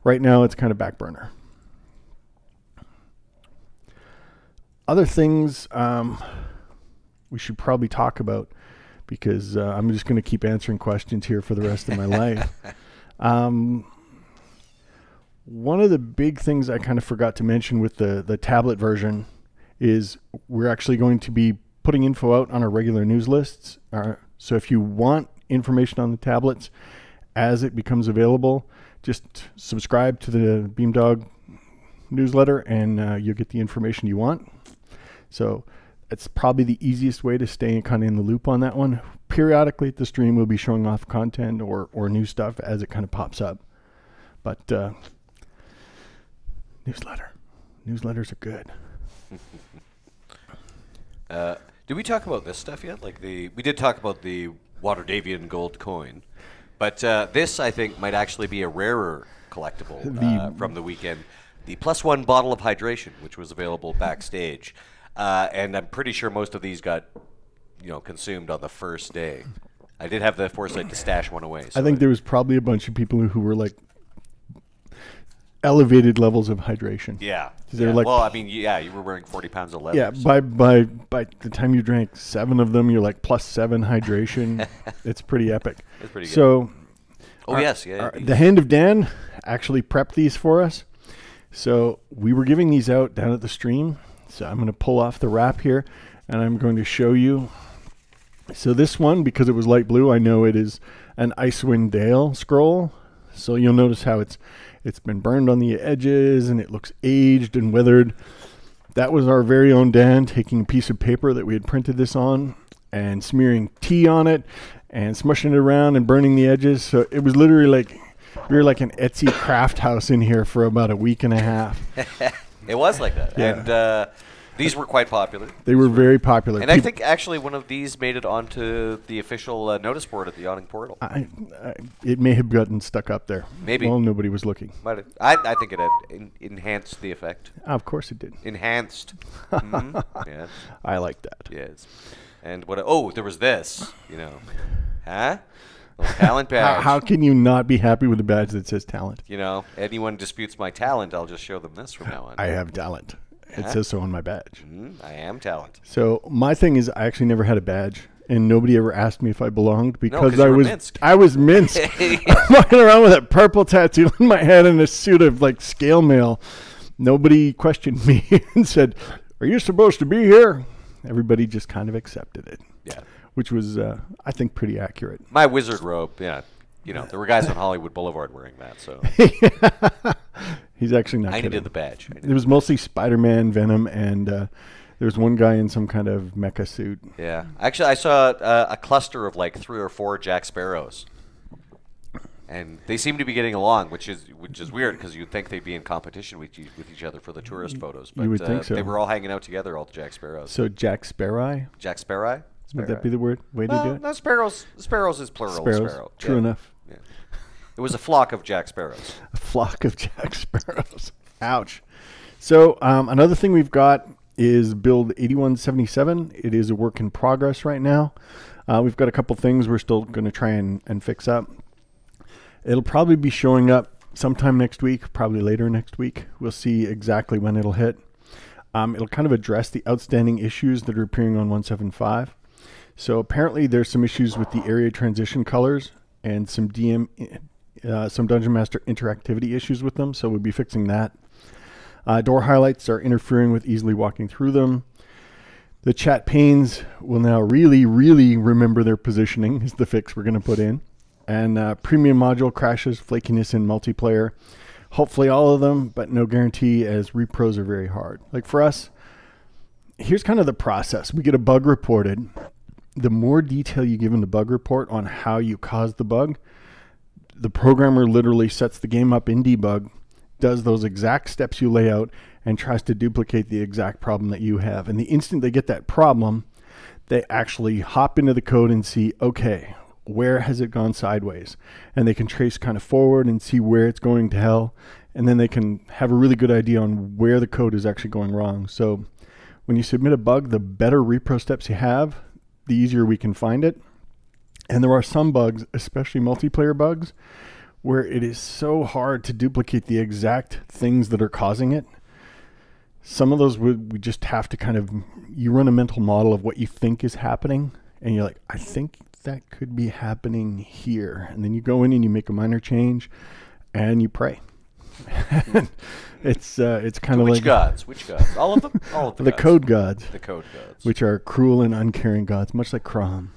[SPEAKER 1] right now it's kind of back burner. Other things we should probably talk about, because I'm just going to keep answering questions here for the rest of my life. One of the big things I kind of forgot to mention with the tablet version is we're actually going to be putting info out on our regular news lists. So if you want information on the tablets as it becomes available, just subscribe to the Beamdog newsletter and you'll get the information you want. So it's probably the easiest way to stay kind of in the loop on that one. Periodically at the stream, we'll be showing off content or new stuff as it kind of pops up. But newsletters are good.
[SPEAKER 2] Did we talk about this stuff yet? Like we did talk about the Waterdavian gold coin, but this I think might actually be a rarer collectible from the weekend. The +1 bottle of hydration, which was available backstage. And I'm pretty sure most of these got, consumed on the first day. I did have the foresight to stash one away. So
[SPEAKER 1] I think there was probably a bunch of people who were like elevated levels of hydration.
[SPEAKER 2] Yeah.
[SPEAKER 1] They're like,
[SPEAKER 2] well, I mean, yeah, you were wearing 40 pounds of leather.
[SPEAKER 1] Yeah.
[SPEAKER 2] So.
[SPEAKER 1] By the time you drank 7 of them, you're like +7 hydration. It's pretty epic.
[SPEAKER 2] It's pretty good.
[SPEAKER 1] So,
[SPEAKER 2] the
[SPEAKER 1] Hand of Dan actually prepped these for us. So we were giving these out down at the stream. So I'm going to pull off the wrap here, and I'm going to show you. So this one, because it was light blue, I know it is an Icewind Dale scroll. So you'll notice how it's been burned on the edges, and it looks aged and weathered. That was our very own Dan taking a piece of paper that we had printed this on and smearing tea on it and smushing it around and burning the edges. So it was literally like we were like an Etsy craft house in here for about a week and a half.
[SPEAKER 2] It was like that.
[SPEAKER 1] Yeah.
[SPEAKER 2] And these were quite popular.
[SPEAKER 1] They were very popular.
[SPEAKER 2] And I think actually one of these made it onto the official notice board at the Yachting Portal.
[SPEAKER 1] It may have gotten stuck up there.
[SPEAKER 2] Maybe.
[SPEAKER 1] Well, nobody was looking.
[SPEAKER 2] I think it had enhanced the effect.
[SPEAKER 1] Of course it did.
[SPEAKER 2] Enhanced. Mm-hmm. Yeah.
[SPEAKER 1] I like that.
[SPEAKER 2] Yes. And there was this, Huh? Talent badge.
[SPEAKER 1] How can you not be happy with a badge that says talent?
[SPEAKER 2] Anyone disputes my talent, I'll just show them this from now on.
[SPEAKER 1] I have talent. It says so on my badge.
[SPEAKER 2] I am talent.
[SPEAKER 1] So my thing is, I actually never had a badge, and nobody ever asked me if I belonged because
[SPEAKER 2] I
[SPEAKER 1] was minced. I'm walking around with that purple tattoo on my head and a suit of like scale mail. Nobody questioned me and said, "Are you supposed to be here?" Everybody just kind of accepted it.
[SPEAKER 2] Yeah.
[SPEAKER 1] Which was, I think, pretty accurate.
[SPEAKER 2] My wizard robe, yeah. There were guys on Hollywood Boulevard wearing that, so.
[SPEAKER 1] He's actually not
[SPEAKER 2] I
[SPEAKER 1] kidding.
[SPEAKER 2] needed the badge.
[SPEAKER 1] It was mostly Spider-Man, Venom, and there was one guy in some kind of mecha suit.
[SPEAKER 2] Yeah. Actually, I saw a cluster of like 3 or 4 Jack Sparrows. And they seem to be getting along, which is weird because you'd think they'd be in competition with each other for the tourist photos. But
[SPEAKER 1] you would think so.
[SPEAKER 2] They were all hanging out together, all the Jack Sparrows.
[SPEAKER 1] So Jack Sparrow?
[SPEAKER 2] Jack Sparrow?
[SPEAKER 1] Would that be the way to do it?
[SPEAKER 2] No, sparrows is plural.
[SPEAKER 1] Sparrows.
[SPEAKER 2] Sparrow.
[SPEAKER 1] True enough.
[SPEAKER 2] Yeah. It was a flock of Jack Sparrows.
[SPEAKER 1] A flock of Jack Sparrows. Ouch. So another thing we've got is build 8177. It is a work in progress right now. We've got a couple things we're still going to try and fix up. It'll probably be showing up sometime next week, probably later next week. We'll see exactly when it'll hit. It'll kind of address the outstanding issues that are appearing on 175. So apparently there's some issues with the area transition colors and some Dungeon Master interactivity issues with them. So we'll be fixing that. Door highlights are interfering with easily walking through them. The chat panes will now really, really remember their positioning is the fix we're going to put in. And premium module crashes, flakiness in multiplayer. Hopefully all of them, but no guarantee as repros are very hard. Like for us, here's kind of the process. We get a bug reported. The more detail you give in the bug report on how you caused the bug, the programmer literally sets the game up in debug, does those exact steps you lay out, and tries to duplicate the exact problem that you have. And the instant they get that problem, they actually hop into the code and see, okay, where has it gone sideways? And they can trace kind of forward and see where it's going to hell. And then they can have a really good idea on where the code is actually going wrong. So when you submit a bug, the better repro steps you have, the easier we can find it. And there are some bugs, especially multiplayer bugs, where it is so hard to duplicate the exact things that are causing it. Some of those we just have to kind of, you run a mental model of what you think is happening, and you're like, I think that could be happening here. And then you go in and you make a minor change, and you pray. It's kind of like
[SPEAKER 2] which gods? All of them. All of
[SPEAKER 1] the
[SPEAKER 2] gods.
[SPEAKER 1] code gods.
[SPEAKER 2] The code gods,
[SPEAKER 1] which are cruel and uncaring gods, much like Crom.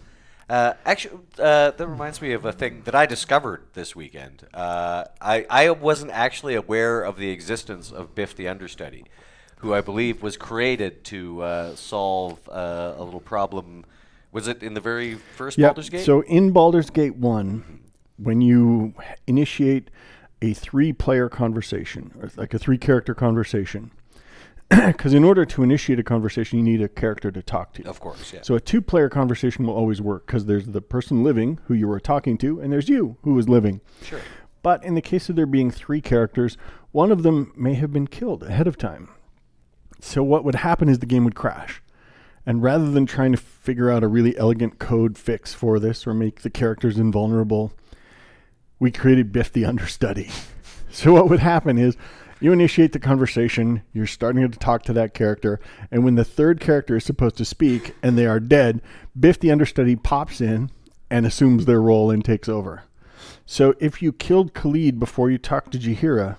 [SPEAKER 2] Actually, that reminds me of a thing that I discovered this weekend. I wasn't actually aware of the existence of Biff the Understudy, who I believe was created to solve a little problem. Was it in the very first Baldur's Gate?
[SPEAKER 1] So in Baldur's Gate 1, when you initiate a 3-player conversation, or like a 3-character conversation, because in order to initiate a conversation, you need a character to talk to.
[SPEAKER 2] Of course, yeah.
[SPEAKER 1] So a 2-player conversation will always work, because there's the person living who you were talking to, and there's you who was living.
[SPEAKER 2] Sure.
[SPEAKER 1] But in the case of there being 3 characters, one of them may have been killed ahead of time. So what would happen is the game would crash. And rather than trying to figure out a really elegant code fix for this or make the characters invulnerable, we created Biff the Understudy. So what would happen is you initiate the conversation, you're starting to talk to that character, and when the 3rd character is supposed to speak and they are dead, Biff the Understudy pops in and assumes their role and takes over. So if you killed Khalid before you talked to Jaheira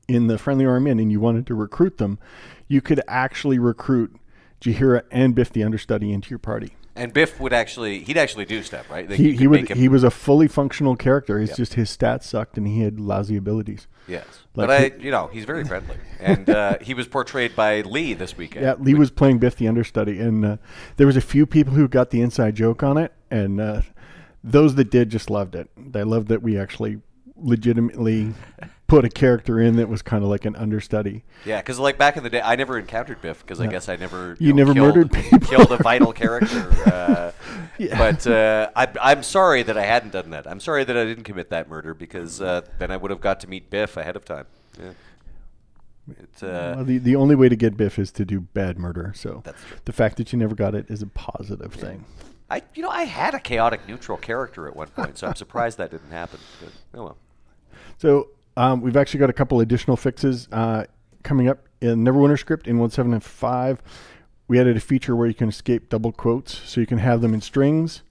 [SPEAKER 1] in the Friendly Arm Inn and you wanted to recruit them, you could actually recruit Jaheira and Biff the Understudy into your party.
[SPEAKER 2] And Biff would he'd actually do stuff, right? Like
[SPEAKER 1] he was a fully functional character. It's just his stats sucked and he had lousy abilities.
[SPEAKER 2] Yes.
[SPEAKER 1] Like
[SPEAKER 2] but he's very friendly. And he was portrayed by Lee this weekend.
[SPEAKER 1] Yeah, Lee was playing Biff the Understudy. And there was a few people who got the inside joke on it. And those that did just loved it. They loved that we actually legitimately put a character in that was kind of like an understudy.
[SPEAKER 2] Yeah, because like back in the day, I never encountered Biff because I guess I never
[SPEAKER 1] never murdered people,
[SPEAKER 2] killed a vital character. But I'm sorry that I hadn't done that. I'm sorry that I didn't commit that murder because then I would have got to meet Biff ahead of time. Yeah.
[SPEAKER 1] Well, the only way to get Biff is to do bad murder. So
[SPEAKER 2] that's true.
[SPEAKER 1] The fact that you never got it is a positive thing.
[SPEAKER 2] I had a chaotic neutral character at one point, so I'm surprised that didn't happen. But, oh well.
[SPEAKER 1] So we've actually got a couple additional fixes coming up in Neverwinter script in 1.7.5. We added a feature where you can escape double quotes, so you can have them in strings.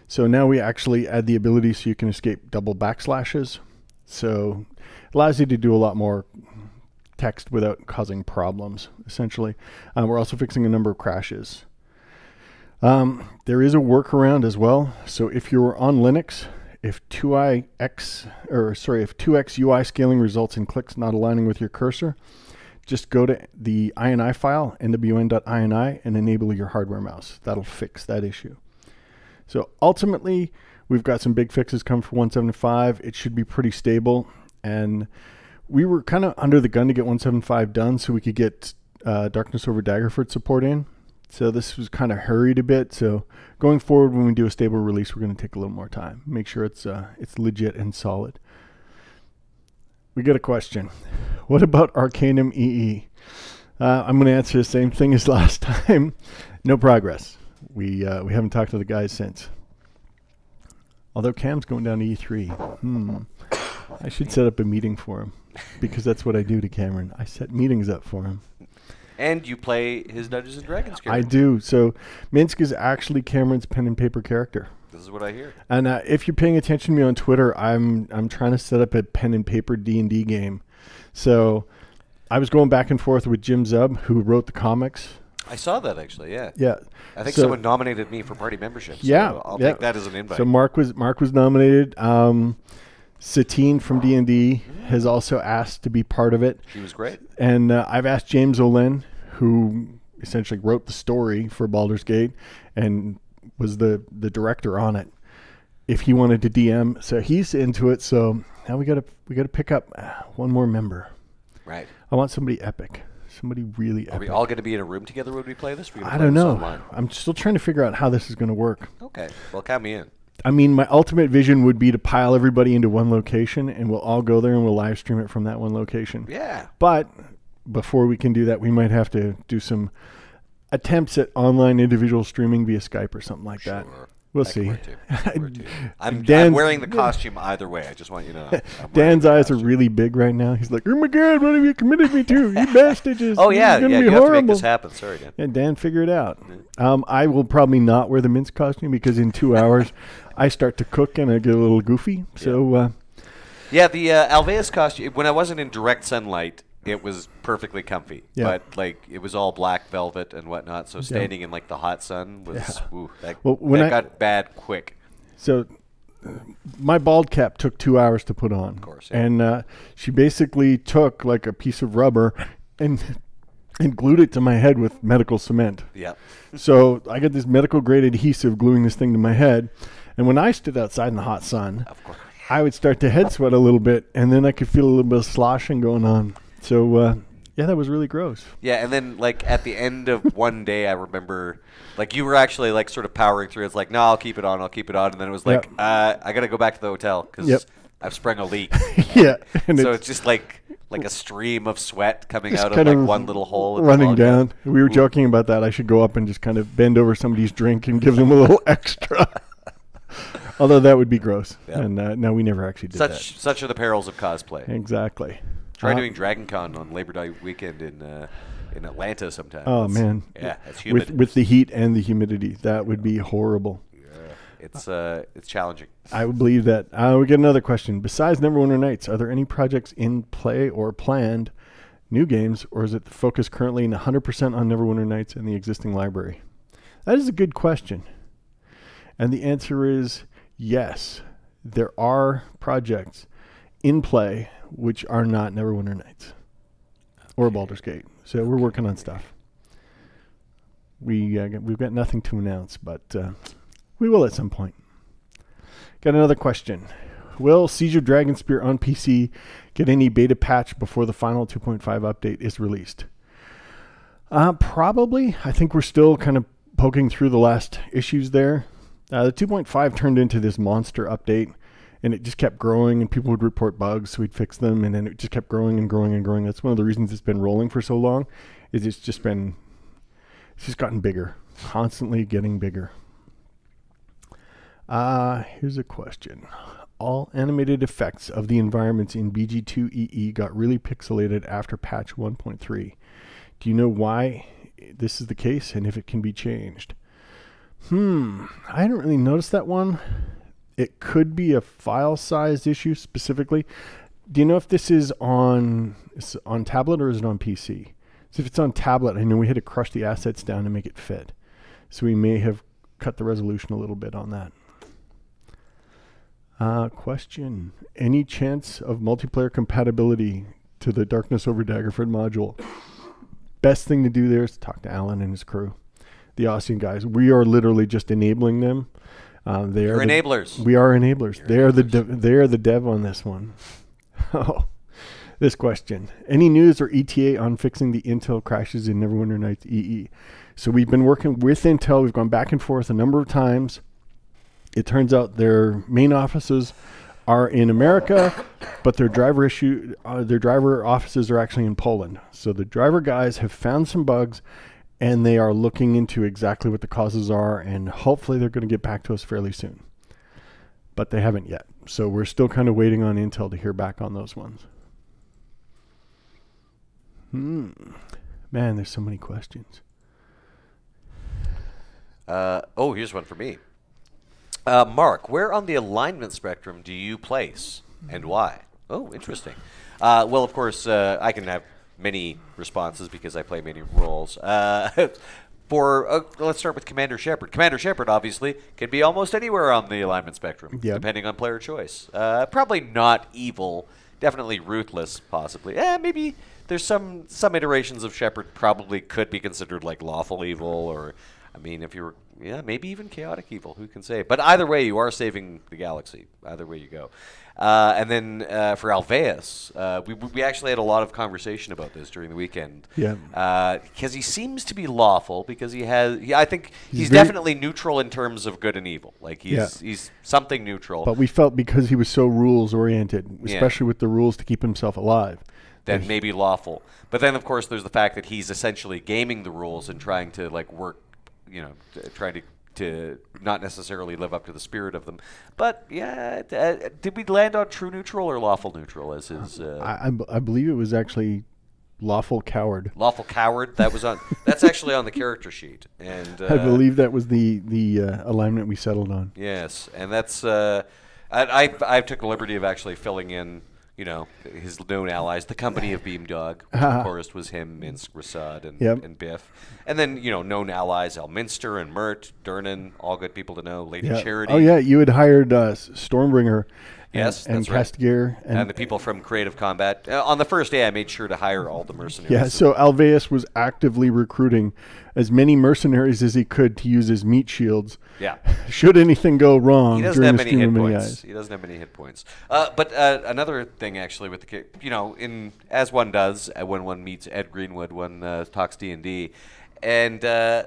[SPEAKER 1] So now we actually add the ability so you can escape double backslashes. So it allows you to do a lot more text without causing problems, essentially. We're also fixing a number of crashes. There is a workaround as well. So if you're on Linux, if 2x UI scaling results in clicks not aligning with your cursor, just go to the INI file, nwn.ini, and enable your hardware mouse. That'll fix that issue. So ultimately, we've got some big fixes coming for 1.7.5. It should be pretty stable. And we were kind of under the gun to get 1.7.5 done so we could get Darkness over Daggerford support in. So this was kind of hurried a bit. So going forward, when we do a stable release, we're going to take a little more time. Make sure it's legit and solid. We get a question. What about Arcanum EE? I'm going to answer the same thing as last time. No progress. We haven't talked to the guys since. Although Cam's going down to E3. I should set up a meeting for him because that's what I do to Cameron. I set meetings up for him.
[SPEAKER 2] And you play his Dungeons and Dragons character.
[SPEAKER 1] I do. So Minsk is actually Cameron's pen and paper character.
[SPEAKER 2] This is what I hear.
[SPEAKER 1] And if you're paying attention to me on Twitter, I'm trying to set up a pen and paper D&D game. So I was going back and forth with Jim Zub, who wrote the comics.
[SPEAKER 2] I saw that actually. Yeah.
[SPEAKER 1] Yeah.
[SPEAKER 2] I think someone nominated me for party membership. So
[SPEAKER 1] yeah.
[SPEAKER 2] I'll take that as an invite.
[SPEAKER 1] So Mark was nominated. Satine from D&D has also asked to be part of it.
[SPEAKER 2] She was great.
[SPEAKER 1] And I've asked James Olen, who essentially wrote the story for Baldur's Gate and was the director on it, if he wanted to DM. So he's into it. So now we gotta pick up one more member.
[SPEAKER 2] Right.
[SPEAKER 1] I want somebody epic. Somebody really
[SPEAKER 2] Are we
[SPEAKER 1] epic.
[SPEAKER 2] all going to be in a room together when we play this?
[SPEAKER 1] I don't know. I'm still trying to figure out how this is going to work.
[SPEAKER 2] Okay. Well, count me in.
[SPEAKER 1] I mean, my ultimate vision would be to pile everybody into one location, and we'll all go there and we'll live stream it from that one location.
[SPEAKER 2] Yeah.
[SPEAKER 1] But before we can do that, we might have to do some attempts at online individual streaming via Skype or something like that. We'll see.
[SPEAKER 2] I'm
[SPEAKER 1] Dan's-
[SPEAKER 2] wearing the costume either way. I just want you to know.
[SPEAKER 1] Dan's eyes are really big right now. He's like, oh my God, what have you committed me to? You bastards.
[SPEAKER 2] Oh, yeah.
[SPEAKER 1] It's gonna
[SPEAKER 2] Yeah,
[SPEAKER 1] be
[SPEAKER 2] you
[SPEAKER 1] horrible.
[SPEAKER 2] have to make this happen. Sorry, Dan.
[SPEAKER 1] And Dan, figure it out. I will probably not wear the mince costume because in 2 hours I start to cook and I get a little goofy. So,
[SPEAKER 2] Yeah, the Alveus costume, when I wasn't in direct sunlight, it was perfectly comfy.
[SPEAKER 1] Yeah.
[SPEAKER 2] But, like, it was all black velvet and whatnot, so standing in, like, the hot sun was, ooh, that got bad quick.
[SPEAKER 1] So my bald cap took 2 hours to put on.
[SPEAKER 2] Of course, yeah.
[SPEAKER 1] And she basically took like a piece of rubber and glued it to my head with medical cement.
[SPEAKER 2] Yeah.
[SPEAKER 1] So I got this medical grade adhesive gluing this thing to my head. And when I stood outside in the hot sun,
[SPEAKER 2] Of course.
[SPEAKER 1] I would start to head sweat a little bit, and then I could feel a little bit of sloshing going on. So, yeah, that was really gross.
[SPEAKER 2] Yeah, and then, like, at the end of one day, I remember, like, you were actually, like, sort of powering through. It's like, no, I'll keep it on. And then it was like, I got to go back to the hotel because I've sprung a leak.
[SPEAKER 1] Yeah. And
[SPEAKER 2] So it's just like a stream of sweat coming
[SPEAKER 1] just
[SPEAKER 2] out of,
[SPEAKER 1] kind
[SPEAKER 2] like,
[SPEAKER 1] of
[SPEAKER 2] one little hole. in the
[SPEAKER 1] running
[SPEAKER 2] log.
[SPEAKER 1] down. We were joking about that. I should go up and just kind of bend over somebody's drink and give them a little extra. Although that would be gross.
[SPEAKER 2] Yeah.
[SPEAKER 1] And no, we never actually did that.
[SPEAKER 2] Such are the perils of cosplay.
[SPEAKER 1] Exactly.
[SPEAKER 2] Try doing Dragon Con on Labor Day weekend in Atlanta sometime.
[SPEAKER 1] Oh, man.
[SPEAKER 2] Yeah, it's humid.
[SPEAKER 1] With the heat and the humidity. That would be horrible.
[SPEAKER 2] Yeah, it's challenging.
[SPEAKER 1] I would believe that. We get another question. Besides Neverwinter Nights, are there any projects in play or planned, new games, or is it the focus currently 100% on Neverwinter Nights and the existing library? That is a good question. And the answer is yes. There are projects in play which are not Neverwinter Nights or Baldur's Gate. So we're working on stuff. We've got nothing to announce, but we will at some point. Got another question. Will Siege of Dragonspear on PC get any beta patch before the final 2.5 update is released? Probably. I think we're still kind of poking through the last issues there. The 2.5 turned into this monster update, and it just kept growing, and people would report bugs, so we'd fix them, and then it just kept growing and growing and growing. That's one of the reasons it's been rolling for so long, is it's just gotten bigger, constantly getting bigger. Here's a question. All animated effects of the environments in BG2EE got really pixelated after patch 1.3. Do you know why this is the case, and if it can be changed? I hadn't really noticed that one. It could be a file size issue specifically. Do you know if this is on tablet or is it on PC? So if it's on tablet, I know we had to crush the assets down to make it fit. So we may have cut the resolution a little bit on that. Question. Any chance of multiplayer compatibility to the Darkness Over Daggerford module? Best thing to do there is talk to Alan and his crew. The Austrian guys. We are literally just enabling them. They are
[SPEAKER 2] enablers.
[SPEAKER 1] We are enablers. They are the dev on this one. Oh, this question. Any news or ETA on fixing the Intel crashes in Neverwinter Nights EE? So we've been working with Intel. We've gone back and forth a number of times. It turns out their main offices are in America, but their driver offices are actually in Poland. So the driver guys have found some bugs, and they are looking into exactly what the causes are, and hopefully they're going to get back to us fairly soon. But they haven't yet. So we're still kind of waiting on Intel to hear back on those ones. Man, there's so many questions.
[SPEAKER 2] Here's one for me. Mark, where on the alignment spectrum do you place, and why? Oh, interesting. Well, of course, I can have many responses because I play many roles. Let's start with Commander Shepard. Commander Shepard, obviously, can be almost anywhere on the alignment spectrum, depending on player choice. Probably not evil, definitely ruthless, possibly. Maybe there's some iterations of Shepard probably could be considered like lawful evil, or I mean, if you're, yeah, maybe even chaotic evil. Who can say? But either way, you are saving the galaxy. Either way you go. And then for Alveus, we actually had a lot of conversation about this during the weekend.
[SPEAKER 1] Yeah.
[SPEAKER 2] Because he seems to be lawful. Because I think he's definitely neutral in terms of good and evil. Like he's something neutral.
[SPEAKER 1] But we felt because he was so rules oriented, especially with the rules to keep himself alive,
[SPEAKER 2] then maybe lawful. But then of course there's the fact that he's essentially gaming the rules and trying to like work, you know, trying to not necessarily live up to the spirit of them. But yeah, did we land on true neutral or lawful neutral as his?
[SPEAKER 1] I believe it was actually lawful coward.
[SPEAKER 2] Lawful coward. That was on. That's actually on the character sheet, and
[SPEAKER 1] I believe that was the alignment we settled on.
[SPEAKER 2] Yes, and that's I took the liberty of actually filling in, you know, his known allies, the company of Beamdog, which of course was him, Minsk, Rasad, and Biff. And then, you know, known allies, Elminster and Mert, Durnan, all good people to know, Lady Charity.
[SPEAKER 1] Oh, yeah, you had hired Stormbringer and
[SPEAKER 2] that's right.
[SPEAKER 1] Castigar.
[SPEAKER 2] And the people from Creative Combat. On the first day, I made sure to hire all the mercenaries.
[SPEAKER 1] Yeah, so Alveus was actively recruiting as many mercenaries as he could to use as meat shields.
[SPEAKER 2] Yeah.
[SPEAKER 1] Should anything go wrong,
[SPEAKER 2] he doesn't
[SPEAKER 1] during
[SPEAKER 2] have
[SPEAKER 1] the
[SPEAKER 2] many
[SPEAKER 1] stream
[SPEAKER 2] hit
[SPEAKER 1] of many
[SPEAKER 2] points.
[SPEAKER 1] eyes.
[SPEAKER 2] He doesn't have many hit points. But another thing, actually, with the, you know, as one does when one meets Ed Greenwood, one talks D&D. And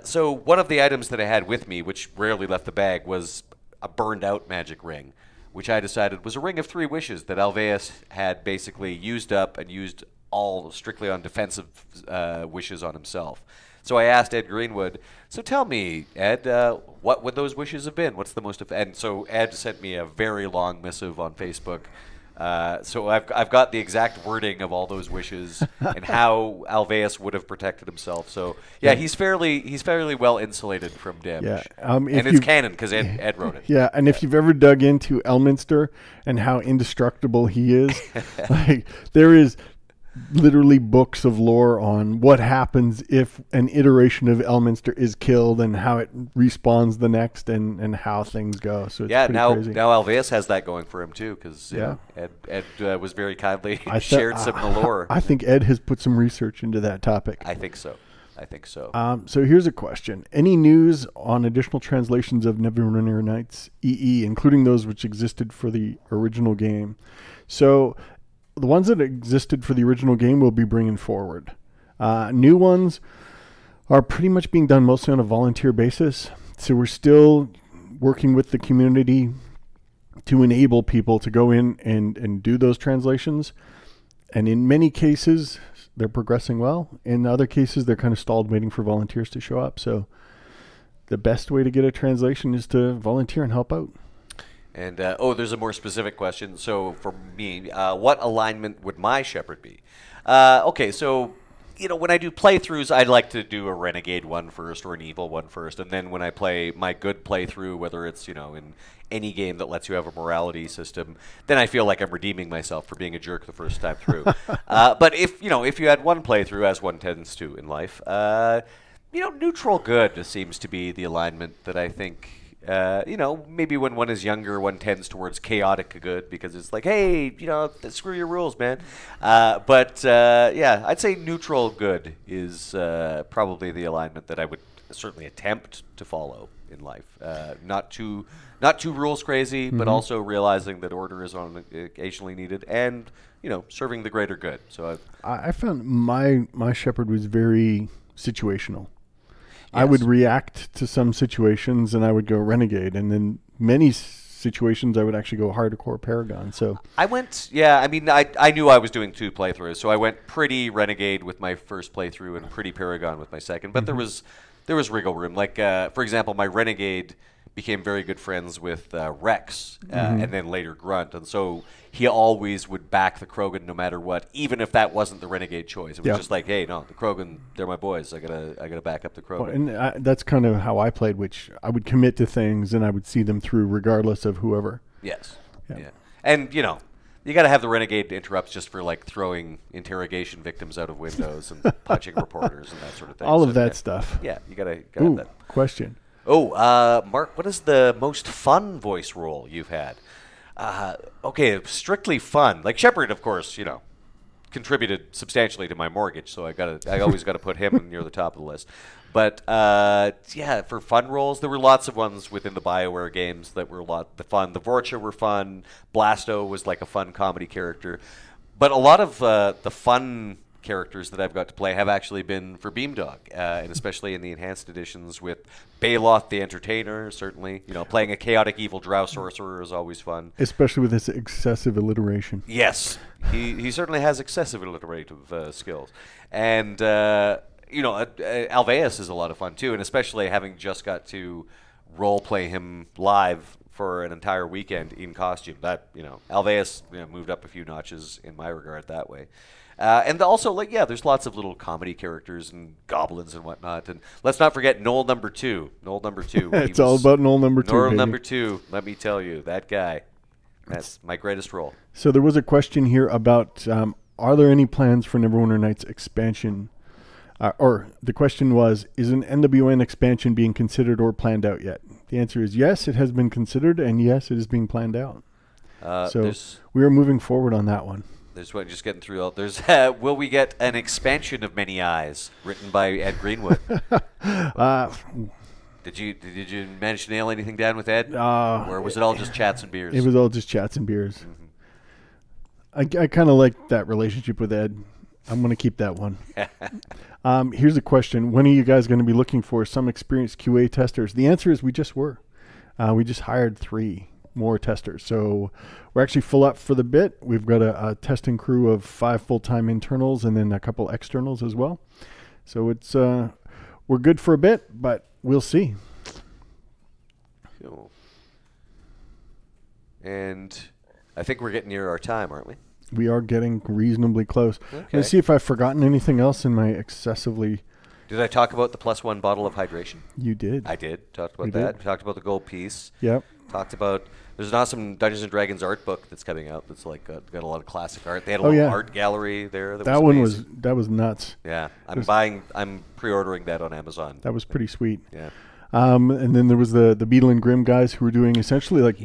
[SPEAKER 2] so one of the items that I had with me, which rarely left the bag, was a burned out magic ring, which I decided was a ring of 3 wishes that Alveus had basically used up and used all strictly on defensive wishes on himself. So I asked Ed Greenwood, so tell me, Ed, what would those wishes have been? What's the most... And so Ed sent me a very long missive on Facebook. So I've got the exact wording of all those wishes and how Alveus would have protected himself. So yeah, he's fairly well insulated from damage.
[SPEAKER 1] Yeah,
[SPEAKER 2] and it's canon because Ed wrote it.
[SPEAKER 1] Yeah, and if you've ever dug into Elminster and how indestructible he is, like there is literally books of lore on what happens if an iteration of Elminster is killed and how it respawns the next and how things go. So it's
[SPEAKER 2] now
[SPEAKER 1] crazy.
[SPEAKER 2] Now Alveus has that going for him too because Ed was very kindly shared some of the lore.
[SPEAKER 1] I think Ed has put some research into that topic.
[SPEAKER 2] I think so.
[SPEAKER 1] So here's a question. Any news on additional translations of Neverwinter Nights EE, including those which existed for the original game? So the ones that existed for the original game will be bringing forward. New ones are pretty much being done mostly on a volunteer basis. So we're still working with the community to enable people to go in and do those translations. And in many cases, they're progressing well. In other cases, they're kind of stalled waiting for volunteers to show up. So the best way to get a translation is to volunteer and help out.
[SPEAKER 2] And, there's a more specific question. So for me, what alignment would my shepherd be? Okay, so, you know, when I do playthroughs, I'd like to do a renegade one first or an evil one first. And then when I play my good playthrough, whether it's, you know, in any game that lets you have a morality system, then I feel like I'm redeeming myself for being a jerk the first time through. But if you had one playthrough, as one tends to in life, you know, neutral good seems to be the alignment that I think... you know, maybe when one is younger, one tends towards chaotic good because it's like, hey, you know, screw your rules, man. Yeah, I'd say neutral good is probably the alignment that I would certainly attempt to follow in life. Not too rules crazy, but also realizing that order is occasionally needed, and you know, serving the greater good. So
[SPEAKER 1] I found my shepherd was very situational. I would react to some situations and I would go renegade, and then many situations I would actually go hardcore paragon. So
[SPEAKER 2] I went, I mean, I knew I was doing 2 playthroughs, so I went pretty renegade with my first playthrough and pretty paragon with my second. But there was wriggle room. Like for example, my renegade became very good friends with Rex and then later Grunt, and so he always would back the Krogan no matter what, even if that wasn't the renegade choice. It was just like, hey, no, the Krogan, they're my boys. I gotta back up the Krogan.
[SPEAKER 1] Well, and that's kind of how I played, which I would commit to things and I would see them through regardless of whoever.
[SPEAKER 2] Yes. Yeah. And you know, you got to have the renegade interrupts just for like throwing interrogation victims out of windows and punching reporters and that sort of thing.
[SPEAKER 1] All of that stuff.
[SPEAKER 2] Yeah, you gotta have that.
[SPEAKER 1] Question.
[SPEAKER 2] Oh, Mark, what is the most fun voice role you've had? Okay, strictly fun. Like Shepard, of course, you know, contributed substantially to my mortgage, so I always got to put him near the top of the list. But yeah, for fun roles, there were lots of ones within the BioWare games that were a lot of fun. The Vorcha were fun. Blasto was like a fun comedy character. But a lot of the fun characters that I've got to play have actually been for Beamdog, and especially in the enhanced editions with Baloth the Entertainer. Certainly, you know, playing a chaotic evil drow sorcerer is always fun,
[SPEAKER 1] especially with his excessive alliteration.
[SPEAKER 2] Yes, he certainly has excessive alliterative skills, and you know, Alveus is a lot of fun too, and especially having just got to role play him live for an entire weekend in costume. That, you know, Alveus, you know, moved up a few notches in my regard that way. And also, like, yeah, there's lots of little comedy characters and goblins and whatnot. And let's not forget Noel number 2. Noel number 2.
[SPEAKER 1] It's all about Noel number 2.
[SPEAKER 2] Noel number 2. Let me tell you, that guy. That's my greatest role.
[SPEAKER 1] So there was a question here about, are there any plans for Neverwinter Nights expansion? Or the question was, is an NWN expansion being considered or planned out yet? The answer is yes, it has been considered, and yes, it is being planned out. So we are moving forward on that one.
[SPEAKER 2] There's what, just getting through all. There's will we get an expansion of Many Eyes written by Ed Greenwood? Did you manage to nail anything down with Ed, or was it all just chats and beers?
[SPEAKER 1] It was all just chats and beers. Mm-hmm. I kind of like that relationship with Ed. I'm going to keep that one. Here's a question: when are you guys going to be looking for some experienced QA testers? The answer is we just were. We just hired 3 more testers. So we're actually full up for the bit. We've got a testing crew of 5 full-time internals and then a couple externals as well. So it's we're good for a bit, but we'll see.
[SPEAKER 2] Cool. And I think we're getting near our time, aren't we?
[SPEAKER 1] We are getting reasonably close.
[SPEAKER 2] Okay.
[SPEAKER 1] Let's see if I've forgotten anything else in my excessively...
[SPEAKER 2] Did I talk about the +1 bottle of hydration?
[SPEAKER 1] You did.
[SPEAKER 2] I did. Talked about that. Talked about the gold piece.
[SPEAKER 1] Yep.
[SPEAKER 2] Talked about... There's an awesome Dungeons & Dragons art book that's coming out that's like got a lot of classic art. They had a little art gallery there.
[SPEAKER 1] That was nuts.
[SPEAKER 2] Yeah. I'm pre-ordering that on Amazon.
[SPEAKER 1] That was pretty sweet.
[SPEAKER 2] Yeah.
[SPEAKER 1] And then there was the Beetle and Grimm guys who were doing essentially like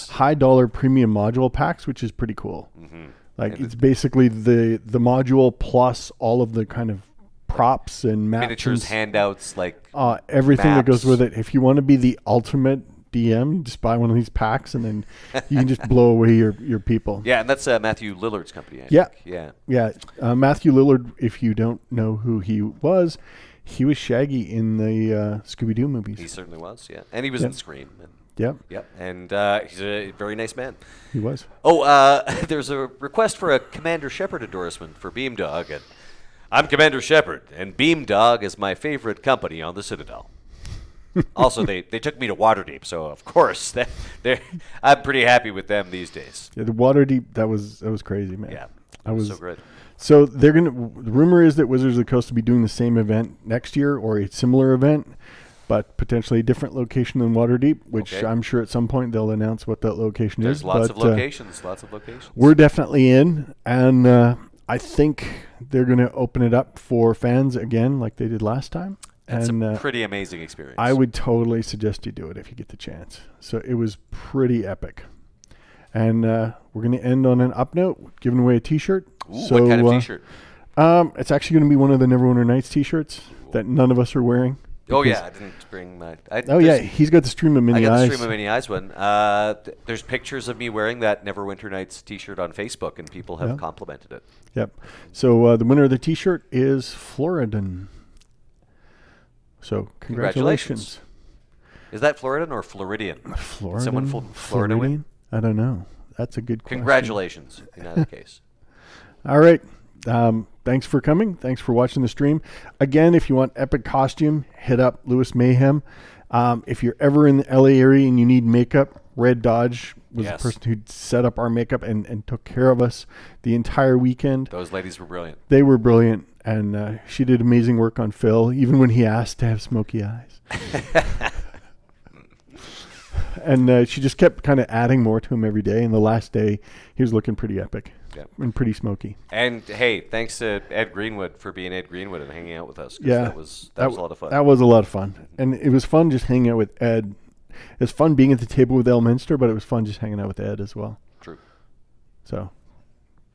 [SPEAKER 1] high dollar premium module packs, which is pretty cool. Mm-hmm. Like it's basically the module plus all of the kind of props and maps,
[SPEAKER 2] miniatures, handouts, like
[SPEAKER 1] everything
[SPEAKER 2] maps.
[SPEAKER 1] that goes with it. If you want to be the ultimate DM, you just buy one of these packs and then you can just blow away your people.
[SPEAKER 2] Yeah, and that's Matthew Lillard's company. I think.
[SPEAKER 1] Yeah. Matthew Lillard, if you don't know who he was Shaggy in the Scooby-Doo movies.
[SPEAKER 2] He certainly was, yeah. And he was in Scream.
[SPEAKER 1] Yep.
[SPEAKER 2] And he's a very nice man.
[SPEAKER 1] He was.
[SPEAKER 2] Oh, there's a request for a Commander Shepard endorsement for Beamdog. And I'm Commander Shepard, and Beamdog is my favorite company on the Citadel. Also, they took me to Waterdeep, so of course I'm pretty happy with them these days.
[SPEAKER 1] Yeah, the Waterdeep, that was crazy, man.
[SPEAKER 2] Yeah,
[SPEAKER 1] that was
[SPEAKER 2] so great.
[SPEAKER 1] So they're gonna. The rumor is that Wizards of the Coast will be doing the same event next year or a similar event, but potentially a different location than Waterdeep, which I'm sure at some point they'll announce what that location is.
[SPEAKER 2] There's lots of locations. Lots of locations.
[SPEAKER 1] We're definitely in, and I think they're going to open it up for fans again, like they did last time.
[SPEAKER 2] It's a pretty amazing experience.
[SPEAKER 1] I would totally suggest you do it if you get the chance. So it was pretty epic. And we're going to end on an up note, giving away a T-shirt.
[SPEAKER 2] Ooh, what kind of T-shirt?
[SPEAKER 1] It's actually going to be one of the Neverwinter Nights T-shirts that none of us are wearing.
[SPEAKER 2] Oh, yeah. I didn't bring my...
[SPEAKER 1] He's got the Stream of Many Eyes.
[SPEAKER 2] I got the Stream of Many Eyes one. There's pictures of me wearing that Neverwinter Nights T-shirt on Facebook, and people have complimented it.
[SPEAKER 1] Yep. So the winner of the T-shirt is Floridan. So congratulations.
[SPEAKER 2] Is that Floridan or Floridian?
[SPEAKER 1] Floridan?
[SPEAKER 2] Someone Florida win?
[SPEAKER 1] I don't know. That's a good question.
[SPEAKER 2] Congratulations in either case.
[SPEAKER 1] All right. Thanks for coming. Thanks for watching the stream. Again, if you want epic costume, hit up Lewis Mayhem. If you're ever in the LA area and you need makeup, Red Dodge was the person who set up our makeup and took care of us the entire weekend.
[SPEAKER 2] Those ladies were brilliant.
[SPEAKER 1] They were brilliant, and she did amazing work on Phil, even when he asked to have smoky eyes. And she just kept kind of adding more to him every day, and the last day, he was looking pretty epic and pretty smoky.
[SPEAKER 2] And, hey, thanks to Ed Greenwood for being Ed Greenwood and hanging out with us. Yeah. That was a lot of fun.
[SPEAKER 1] That was a lot of fun. And it was fun just hanging out with Ed. It was fun being at the table with Elminster, but it was fun just hanging out with Ed as well.
[SPEAKER 2] True.
[SPEAKER 1] So,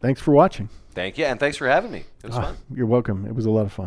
[SPEAKER 1] thanks for watching.
[SPEAKER 2] Thank you, and thanks for having me. It was fun.
[SPEAKER 1] You're welcome. It was a lot of fun.